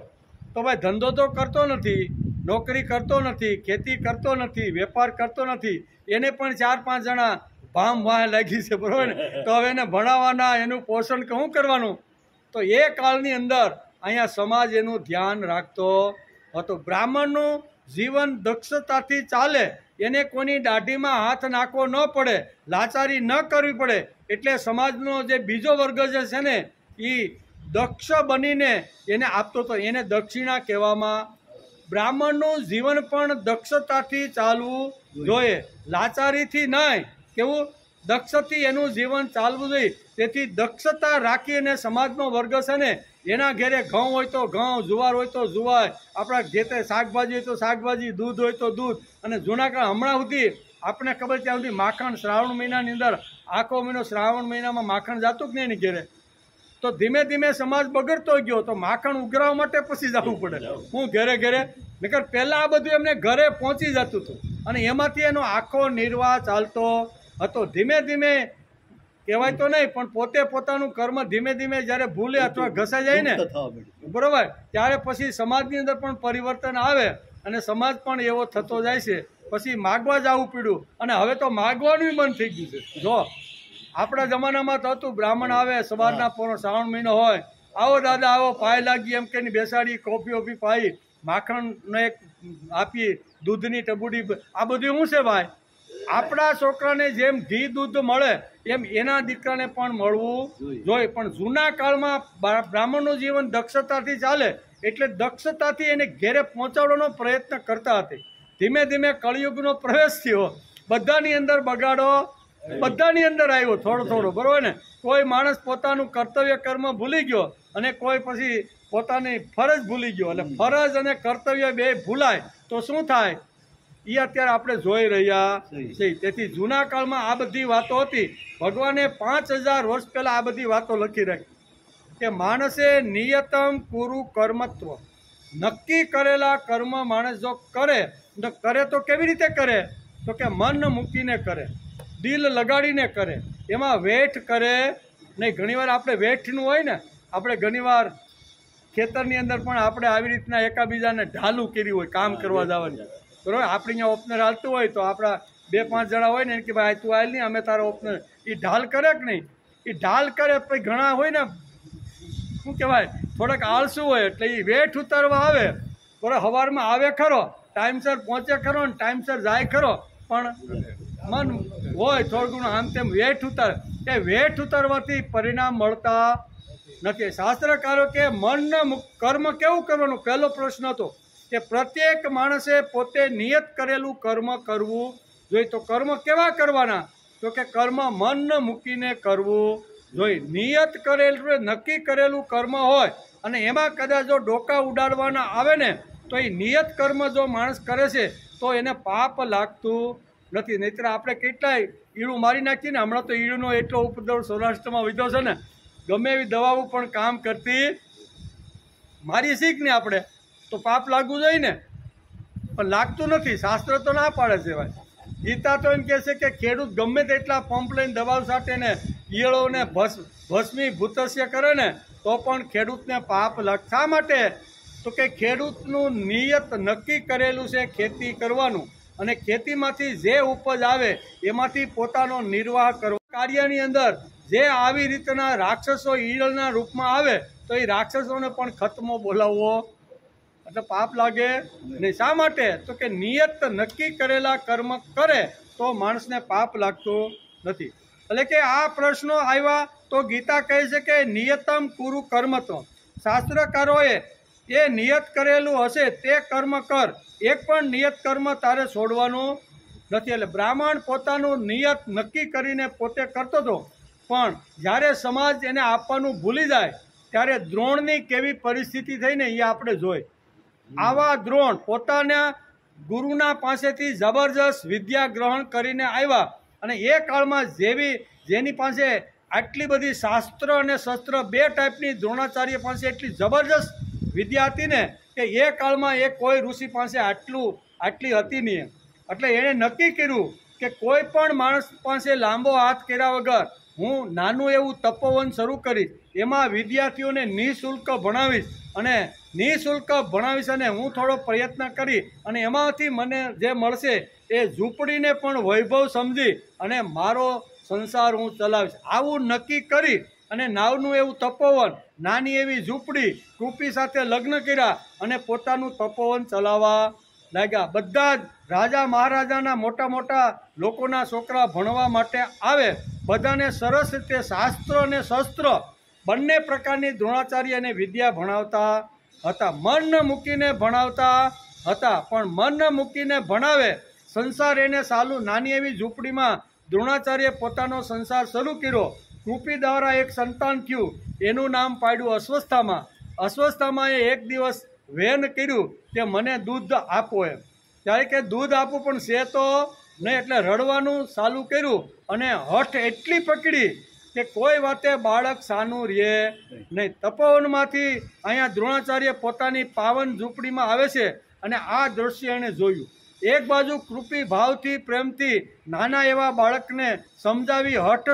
તો ભાઈ ધંધો તો કરતો નથી, નોકરી કરતો નથી, ખેતી કરતો નથી, વેપાર કરતો નથી, એને પણ 4-5 જણા ભામ વાહ લાગી છે, બરોબર ને? તો હવે એને ભણાવવાના, એનું પોષણ શું કરવાનું? તો એ કાળની અંદર અહીંયા સમાજ એનું ધ્યાન રાખતો હતો. બ્રાહ્મણનું જીવન દક્ષતાથી ચાલે, એને કોઈની દાઢીમાં હાથ નાખવો ન પડે, લાચારી ન કરવી પડે, એટલે સમાજનો જે બીજો વર્ગ જે છે ને એ દક્ષ બનીને એને આપતો હતો, એને દક્ષિણા કહેવામાં. બ્રાહ્મણનું જીવન પણ દક્ષતાથી ચાલવું જોઈએ, લાચારીથી નહીં. કેવું? દક્ષથી એનું જીવન ચાલવું જોઈએ. તેથી દક્ષતા રાખીને સમાજનો વર્ગ છે ને એના ઘેરે ઘઉં હોય તો ઘઉં, જુવાર હોય તો જુવાર, આપણા ઘેરે શાકભાજી હોય તો શાકભાજી, દૂધ હોય તો દૂધ. અને જૂના કાળ હમણાં સુધી આપણે ખબર ત્યાં સુધી માખણ શ્રાવણ મહિનાની અંદર આખો મહિનો શ્રાવણ મહિનામાં માખણ જાતું જ નહીં એની ઘેરે. તો ધીમે ધીમે સમાજ બગડતો ગયો, તો માખણ ઉઘરાવવા માટે પછી જવું પડે હું ઘેરે ઘેરે. નકર પહેલાં આ બધું એમને ઘરે પહોંચી જતું હતું અને એમાંથી એનો આખો નિર્વાહ ચાલતો હતો. ધીમે ધીમે કહેવાય તો નહીં, પણ પોતે પોતાનું કર્મ ધીમે ધીમે જ્યારે ભૂલે અથવા ઘસાઈ જાય ને, બરોબર, ત્યારે પછી સમાજની અંદર પણ પરિવર્તન આવે અને સમાજ પણ એવો થતો જાય છે. પછી માગવા જવું પડ્યું અને હવે તો માગવાનું બંધ થઈ ગયું છે. જો આપણા જમાનામાં તો હતું, બ્રાહ્મણ આવે સવારના પોરો, શ્રાવણ મહિનો હોય, આવો દાદા આવો, પાય લાગી એમ કહીને બેસાડી, કોફી ઓફી પાઈ, માખણનો એક આપી, દૂધની ટબુડી, આ બધું શું છે ભાઈ? આપણા છોકરાને જેમ ઘી દૂધ મળે એમ એના દીકરાને પણ મળવું જોઈએ. પણ જૂના કાળમાં બ્રાહ્મણનું જીવન દક્ષતાથી ચાલે, એટલે દક્ષતાથી એને ઘેરે પહોંચાડવાનો પ્રયત્ન કરતા હતા. ધીમે ધીમે કળિયુગનો પ્રવેશ થયો, બધાની અંદર બગાડો બધાની અંદર આવ્યો થોડો થોડો, બરોબર ને? કોઈ માણસ પોતાનું કર્તવ્ય કર્મ ભૂલી ગયો અને કોઈ પછી પોતાની ફરજ ભૂલી ગયો. એટલે ફરજ અને કર્તવ્ય બે ભૂલાય તો શું થાય એ અત્યારે આપણે જોઈ રહ્યા છીએ. તેથી જૂના કાળમાં આ બધી વાતો હતી. ભગવાને 5000 વર્ષ પહેલાં આ બધી વાતો લખી રાખી કે માણસે નિયતમ કુરુ કર્મત્વ, નક્કી કરેલા કર્મ માણસ જો કરે તો કેવી રીતે કરે? તો કે મન મૂકીને કરે, દિલ લગાડીને કરે, એમાં વેઠ કરે નહીં. ઘણીવાર આપણે વેઠનું હોય ને, આપણે ઘણીવાર ખેતરની અંદર પણ આપણે આવી રીતના એકાબીજાને ઢાલું કર્યું હોય કામ કરવા જવાની, બરાબર? આપણે અહીંયા ઓપનર હાલતું હોય તો આપણા 2-5 જણા હોય ને કે ભાઈ તું હાલ નહીં, અમે તારો ઓપનર. એ ઢાલ કરે કે નહીં? એ ઢાલ કરે. પછી ઘણા હોય ને શું કહેવાય, થોડાક આળસુ હોય, એટલે એ વેઠ ઉતારવા આવે, બરાબર? સવારમાં આવે ખરો, ટાઈમસર પહોંચે ખરો ને ટાઈમસર જાય ખરો, પણ મન હોય થોડું ઘણું આમ તેમ વેઠ ઉતારે. એ વેઠ ઉતારવાથી પરિણામ મળતા નથી. શાસ્ત્રકારો કે મનને કર્મ કેવું કરવાનું? પહેલો પ્રશ્ન હતો કે પ્રત્યેક માણસે પોતે નિયત કરેલું કર્મ કરવું જોઈએ. તો કર્મ કેવા કરવાના? તો કે કર્મ મન મૂકીને કરવું જોઈએ. નિયત કરેલું, નક્કી કરેલું કર્મ હોય અને એમાં કદાચ જો ડોકા ઉડાડવાના આવે ને તો એ નિયત કર્મ જો માણસ કરે છે તો એને પાપ લાગતું નથી. નહીંતર આપણે કેટલાય ઈડું મારી નાખીએ ને. હમણાં તો ઈડુનો એટલો ઉપદ્રવ સૌરાષ્ટ્રમાં વિધો છે ને, ગમે એવી દવાઓ પણ કામ કરતી મારી શીખ ને આપણે તો પાપ લાગવું જોઈએ ને, પણ લાગતું નથી. શાસ્ત્ર તો ના પાડે છે ભાઈ. ગીતા તો એમ કહે છે કે ખેડૂત ગમે તેટલા પંપ લઈને દવાઓ સાથે ને ઈયળોને ભસ્મીભૂતસ્ય કરે ને તો પણ ખેડૂતને પાપ લાગે. શા માટે? તો કે ખેડૂતનું નિયત નક્કી કરેલું છે ખેતી કરવાનું અને ખેતીમાંથી જે ઉપજ આવે એમાંથી પોતાનો નિર્વાહ કરવો. કાર્યની અંદર જે આવી રીતના રાક્ષસો ઈયળના રૂપમાં આવે તો એ રાક્ષસોને પણ ખતમો બોલાવવો એટલે પાપ લાગે નહીં. શા માટે? તો કે નિયત નક્કી કરેલા કર્મ કરે તો માણસને પાપ લાગતું નથી. એટલે કે આ પ્રશ્નો આવ્યા તો ગીતા કહે છે કે નિયતમ કુરુ કર્મત્વ. શાસ્ત્રકારોએ એ નિયત કરેલું હશે તે કર્મ કર, એક પણ નિયત કર્મ તારે છોડવાનું નથી. એટલે બ્રાહ્મણ પોતાનું નિયત નક્કી કરીને પોતે કરતો હતો, પણ જ્યારે સમાજ એને આપવાનું ભૂલી જાય ત્યારે દ્રોણની કેવી પરિસ્થિતિ થઈને એ આપણે જોઈ. આવા દ્રોણ પોતાના ગુરુના પાસેથી જબરજસ્ત વિદ્યા ગ્રહણ કરીને આવ્યા અને એ કાળમાં જેની પાસે આટલી બધી શાસ્ત્ર અને શસ્ત્ર બે ટાઈપની દ્રોણાચાર્ય પાસે એટલી જબરજસ્ત વિદ્યા હતી ને કે એ કાળમાં એ કોઈ ઋષિ પાસે આટલી હતી નહીં. એટલે એણે નક્કી કર્યું કે કોઈ પણ માણસ પાસે લાંબો હાથ કર્યા વગર હું નાનું એવું તપોવન શરૂ કરીશ, એમાં વિદ્યાર્થીઓને નિઃશુલ્ક ભણાવીશ અને નિઃશુલ્ક ભણાવીશ અને હું થોડો પ્રયત્ન કરી અને એમાંથી મને જે મળશે એ ઝૂંપડીને પણ વૈભવ સમજી અને મારો સંસાર હું ચલાવીશ. આવું નક્કી કરી અને નાવનું એવું તપોવન, નાની એવી ઝૂંપડી, કૃપી સાથે લગ્ન કર્યા અને પોતાનું તપોવન ચલાવવા લાગ્યા. બધા જ રાજા મહારાજાના મોટા મોટા લોકોના છોકરા ભણવા માટે આવે. બધાને સરસ રીતે શાસ્ત્ર અને શસ્ત્ર બંને પ્રકારની દ્રોણાચાર્ય અને વિદ્યા ભણાવતા હતા. મન મૂકીને ભણાવતા હતા. પણ મન મૂકીને ભણાવે, સંસાર એને સાલું. નાની એવી ઝૂંપડીમાં દ્રોણાચાર્ય પોતાનો સંસાર શરૂ કર્યો. કૃપી દ્વારા એક સંતાન થયું, એનું નામ પાડ્યું અશ્વસ્થામાં. અશ્વસ્થામાએ એક દિવસ વેન કર્યું કે મને દૂધ આપો એમ. ત્યારે કે દૂધ આપું પણ છે તો નહીં, એટલે રડવાનું ચાલુ કર્યું અને હઠ એટલી પકડી કે કોઈ વાતે બાળક સાનું રહે નહીં. તપોવનમાંથી અહીંયા દ્રોણાચાર્ય પોતાની પાવન ઝૂંપડીમાં આવે છે અને આ દ્રશ્ય એણે જોયું. એક બાજુ કૃપી ભાવથી પ્રેમથી નાના એવા બાળકને સમજાવી હઠ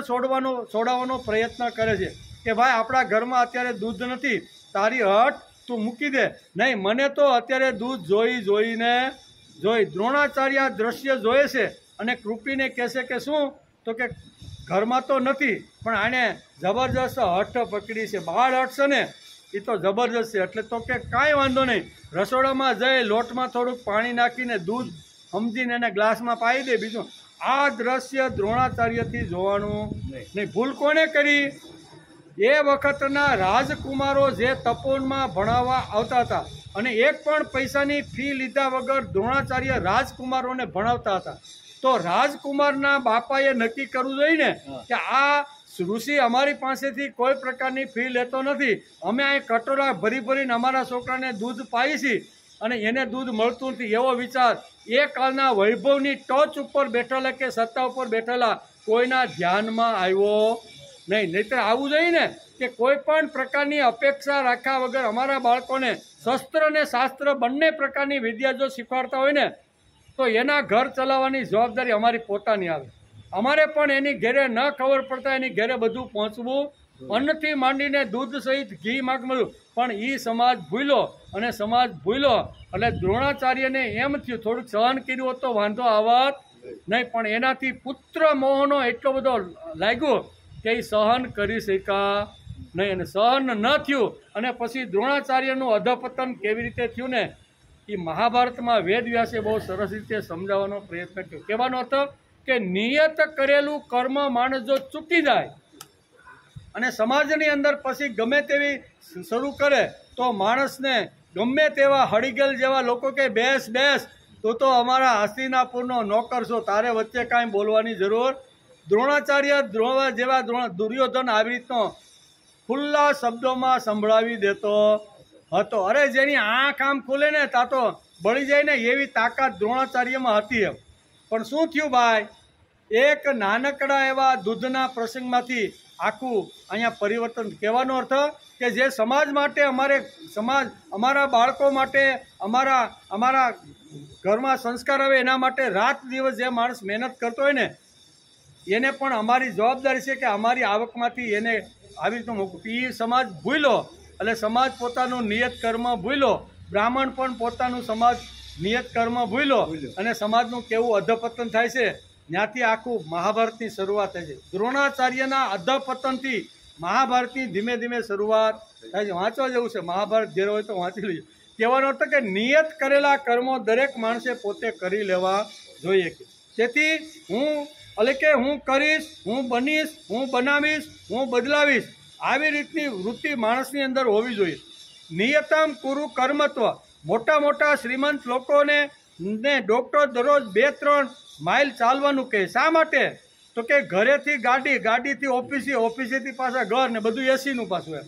છોડાવવાનો પ્રયત્ન કરે છે કે ભાઈ આપણા ઘરમાં અત્યારે દૂધ નથી, તારી હઠ તું મૂકી દે. નહીં, મને તો અત્યારે દૂધ જોઈને દ્રોણાચાર્ય આ દ્રશ્ય જોયે છે અને કૃપીને કહેશે કે શું, તો કે ઘરમાં તો નથી પણ આને જબરજસ્ત હઠ પકડી છે. બાળ હઠ છે ને એ તો જબરજસ્ત છે. એટલે તો કે કાંઈ વાંધો નહીં, રસોડામાં જઈ લોટમાં થોડુંક પાણી નાખીને દૂધ સમજીને એને ગ્લાસમાં પાઈ દે. બીજું આ દ્રશ્ય દ્રોણાચાર્યથી જોવાનું નહીં. ભૂલ કોણે કરી? એ વખતના રાજકુમારો જે તપોવનમાં ભણાવવા આવતા હતા અને એક પણ પૈસાની ફી લીધા વગર દ્રોણાચાર્ય રાજકુમારોને ભણાવતા હતા. તો રાજકુમારના બાપાએ નક્કી કરવું જોઈએ ને કે આ ઋષિ અમારી પાસેથી કોઈ પ્રકારની ફી લેતો નથી, અમે અહીં કટોરા ભરી ભરીને અમારા છોકરાને દૂધ પાઈએ છીએ અને એને દૂધ મળતું નથી. એવો વિચાર એ કાળના વૈભવની ટોચ ઉપર બેઠેલા કે સત્તા ઉપર બેઠેલા કોઈના ધ્યાનમાં આવ્યો નહીં. નહીંતર આવું જોઈએ ને કે કોઈ પણ પ્રકારની અપેક્ષા રાખ્યા વગર અમારા બાળકોને શસ્ત્ર અને શાસ્ત્ર બંને પ્રકારની વિદ્યા જો શીખવાડતા હોય ને તો એના ઘર ચલાવવાની જવાબદારી અમારી પોતાની આવે. અમારે પણ એની ઘેરે ન ખબર પડતા એની ઘેરે બધું પહોંચવું, અન્નથી માંડીને દૂધ સહિત ઘી માગ મળ્યું. પણ એ સમાજ ભૂલ્યો અને સમાજ ભૂલ્યો એટલે દ્રોણાચાર્યને એમ થયું થોડુંક સહન કર્યું હોત તો વાંધો આવત નહીં. પણ એનાથી પુત્ર મોહનો એટલો બધો લાગ્યો કે એ સહન કરી શક્યા નહીં અને સહન ન થયું. અને પછી દ્રોણાચાર્યનું અધપતન કેવી રીતે થયું ને એ મહાભારતમાં વેદવ્યાસે બહુ સરસ રીતે સમજાવવાનો પ્રયત્ન કર્યો. કહેવાનો હતો કે નિયત કરેલું કર્મ માણસ જો ચૂકી જાય અને સમાજની અંદર પછી ગમે તેવી શરૂ કરે તો માણસને ગમે તેવા હળીગેલ જેવા લોકો કે બેસ તું તો અમારા હસ્તિનાપુરનો નોકર છો, તારે વચ્ચે કાંઈ બોલવાની જરૂર. દ્રોણાચાર્ય જેવા દુર્યોધન આવી રીતનો ખુલ્લા શબ્દોમાં સંભળાવી દેતો હતો. અરે જેની આંખ આમ ખુલે ને તા તો બળી જાય ને એવી તાકાત દ્રોણાચાર્યમાં હતી એમ. પણ શું થયું ભાઈ, એક નાનકડા એવા દૂધના પ્રસંગમાંથી આખું અહીંયા પરિવર્તન. કહેવાનો અર્થ કે જે સમાજ માટે અમારા બાળકો માટે અમારા ઘરમાં સંસ્કાર આવે એના માટે રાત દિવસ જે માણસ મહેનત કરતો હોય ને એને પણ અમારી જવાબદારી છે કે અમારી આવકમાંથી એને આવી રીતનું મોકલું. એ સમાજ ભૂલ્યો એટલે સમાજ પોતાનું નિયત કર્મ ભૂલ્યો. બ્રાહ્મણ પણ પોતાનું સમાજ નિયત કર્મ ભૂલ્યો અને સમાજનું કેવું અધપતન થાય છે. ત્યાંથી આખું મહાભારતની શરૂઆત થાય છે. દ્રોણાચાર્યના અધપતનથી મહાભારતની ધીમે ધીમે શરૂઆત થાય છે. વાંચવા જેવું છે મહાભારત, ઘેર હોય તો વાંચી લેજો. કહેવાનો અર્થ કે નિયત કરેલા કર્મો દરેક માણસે પોતે કરી લેવા જોઈએ. તેથી હું કરીશ, હું બનીશ, હું બનાવીશ, હું બદલાવીશ, આવી રીતની વૃત્તિ માણસની અંદર હોવી જોઈએ. નિયતમ કુરુ કર્મત્વ. મોટા મોટા શ્રીમંત લોકોને ડૉક્ટર દરરોજ 2-3 માઇલ ચાલવાનું કહે. શા માટે? તો કે ઘરેથી ગાડીથી ઓફિસેથી પાછા ઘર ને બધું એસીનું પાછું એમ.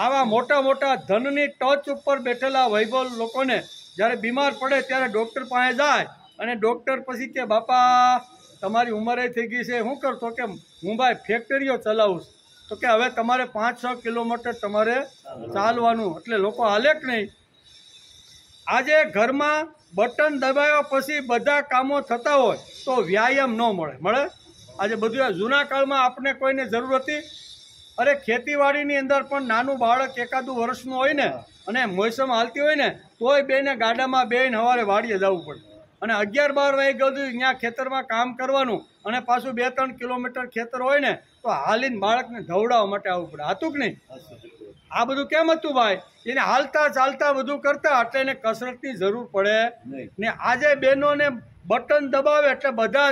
આવા મોટા મોટા ધનની ટચ ઉપર બેઠેલા વૈભવ લોકોને જ્યારે બીમાર પડે ત્યારે ડૉક્ટર પાસે જાય અને ડૉક્ટર પછી કે બાપા તમારી ઉંમરે થઈ ગઈ છે, શું કરતો? કે હું ભાઈ ફેક્ટરીઓ ચલાવું છું. તો કે હવે તમારે 5-6 કિલોમીટર તમારે ચાલવાનું. એટલે લોકો હાલે કે નહીં? આજે ઘરમાં બટન દબાવ્યા પછી બધા કામો થતા હોય તો વ્યાયામ ન મળે. આજે બધું જૂના કાળમાં આપણે કોઈને જરૂર હતી? અરે ખેતીવાડીની અંદર પણ નાનું બાળક એકાદું વર્ષનું હોય ને અને મોસમ હાલતી હોય ને તોય બેને ગાડામાં બેને સવારે વાડીએ જવું પડે અને 11-12 વાગે ગયું ત્યાં ખેતરમાં કામ કરવાનું અને પાછું 2-3 કિલોમીટર ખેતર હોય ને તો હાલીને બાળકને ધવડાવવા માટે આવવું પડે. હતું કે નહીં? આ બધું કેમ હતું ભાઈ? એને હાલતા ચાલતા બધું કરતા એટલે એને કસરતની જરૂર પડે ને. આજે બહેનોને બટન દબાવે એટલે બધા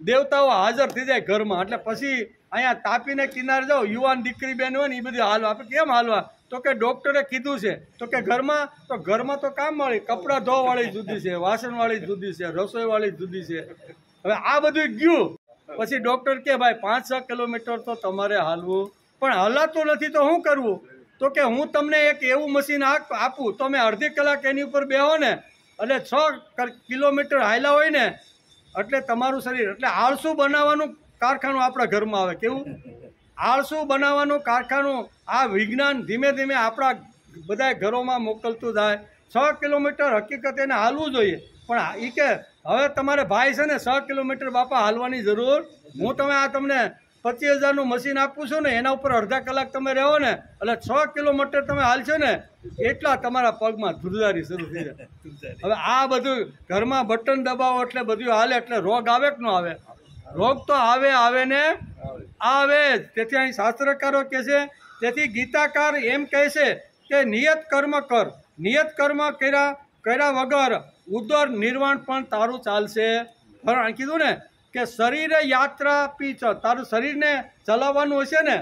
દેવતાઓ હાજર થઈ જાય ઘરમાં. એટલે પછી અહીંયા તાપીને કિનારે જાઓ, યુવાન દીકરી બેન હોય ને એ બધી હાલવા. આપણે કેમ હાલવા? તો કે ડૉક્ટરે કીધું છે. તો કે ઘરમાં તો કામવાળી, કપડાં ધોવાવાળી જુદી છે, વાસણવાળી જુદી છે, રસોઈવાળી જુદી છે. હવે આ બધું ગયું પછી ડૉક્ટર કે ભાઈ 5-6 કિલોમીટર તો તમારે હાલવું, પણ હલાતું નથી તો શું કરવું? તો કે હું તમને એક એવું મશીન આપું તો મેં અડધી કલાક એની ઉપર બેહો ને એટલે 6 કિલોમીટર હાલ્યા હોય ને એટલે તમારું શરીર, એટલે આળસુ બનાવવાનું કારખાનું આપણા ઘરમાં આવે. કેવું? આળસુ બનાવવાનું કારખાનું આ વિજ્ઞાન ધીમે ધીમે આપણા બધા ઘરોમાં મોકલતું જાય. 6 કિલોમીટર હકીકત એને હાલવું જોઈએ, પણ એ કે હવે તમારે ભાઈ છે ને 6 કિલોમીટર બાપા હાલવાની જરૂર. હું તમને 25,000નું મશીન આપું છું ને એના ઉપર અડધા કલાક તમે રહો ને એટલે 6 કિલોમીટર તમે હાલશો ને એટલા તમારા પગમાં ધ્રુજારી શરૂ થઈ જાય. હવે આ બધું ઘરમાં બટન દબાવો એટલે બધું હાલે, એટલે રોગ આવે કે ન આવે? રોગ તો આવે ને આવે જ. તેથી અહીં શાસ્ત્રકારો કહે છે, તેથી ગીતાકાર એમ કહે છે કે નિયત કર્મ કર, નિયત કર્મ કર્યા વગર ઉદર નિર્વાણ પણ તારું ચાલશે. કીધું ને કે શરીરે યાત્રા પી ચ, તારું શરીરને ચલાવવાનું હશે ને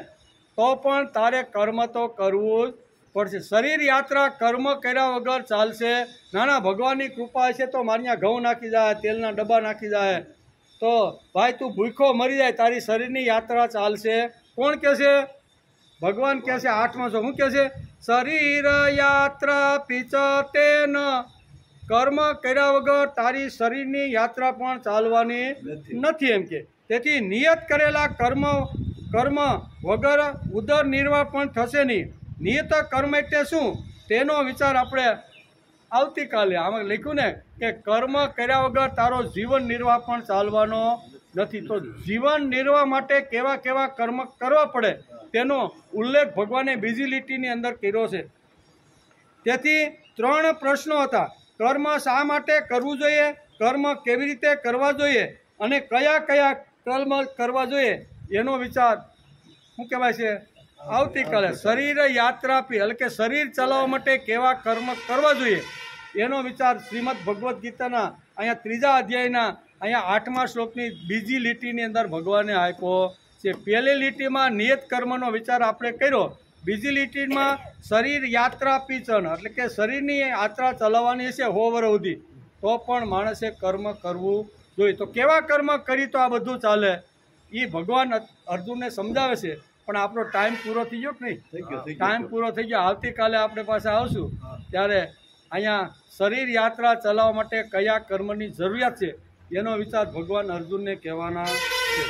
તો પણ તારે કર્મ તો કરવું જ પડશે. શરીર યાત્રા કર્મ કર્યા વગર ચાલશે. નાના ભગવાનની કૃપા હશે તો મારી ત્યાં ઘઉં નાખી જાય, તેલના ડબ્બા નાખી જાય તો ભાઈ તું ભૂખો મરી જાય, તારી શરીરની યાત્રા ચાલશે. કોણ કહે છે? ભગવાન કહે છે 8મા શું કહે છે? શરીર યાત્રા પીચતે ન, કર્મ કર્યા વગર તારી શરીરની યાત્રા પણ ચાલવાની નથી એમ કે. તેથી નિયત કરેલા કર્મ વગર ઉદર નિર્વાહ પણ થશે નહીં. નિયત કર્મ એટલે શું તેનો વિચાર આપણે આવતીકાલે આમાં લખ્યું ને કે કર્મ કર્યા વગર તારો જીવન નિર્વાહ પણ ચાલવાનો નથી. તો જીવન નિર્વાહ માટે કેવા કેવા કર્મ કરવા પડે તેનો ઉલ્લેખ ભગવાને બીજી લીટીની અંદર કર્યો છે. તેથી 3 પ્રશ્નો હતા. કર્મ શા માટે કરવું જોઈએ, કર્મ કેવી રીતે કરવા જોઈએ અને કયા કયા કર્મ કરવા જોઈએ એનો વિચાર શું કહેવાય છે આવતીકાલે. શરીર યાત્રા પી એટલે કે શરીર ચલાવવા માટે કેવા કર્મ કરવા જોઈએ એનો વિચાર શ્રીમદ ભગવદ્ ગીતાના અહીંયા 3જા અધ્યાયના અહીંયા 8મા શ્લોકની બીજી લીટીની અંદર ભગવાને આપ્યો છે. પહેલી લીટીમાં નિયત કર્મનો વિચાર આપણે કર્યો, બીજી લીટીમાં શરીર યાત્રા પીચન એટલે કે શરીરની યાત્રા ચલાવવાની છે 100 વર્ષ સુધી તો પણ માણસે કર્મ કરવું જોઈએ. તો કેવા કર્મ કરી તો આ બધું ચાલે એ ભગવાન અર્જુનને સમજાવે છે. પણ આપણો ટાઈમ પૂરો થઈ ગયો કે નહીં? ટાઈમ પૂરો થઈ ગયો. આવતીકાલે આપણે પાસે આવશું ત્યારે અહીંયા શરીર યાત્રા ચલાવવા માટે કયા કર્મની જરૂરિયાત છે એનો વિચાર ભગવાન અર્જુનને કહેવાના છે.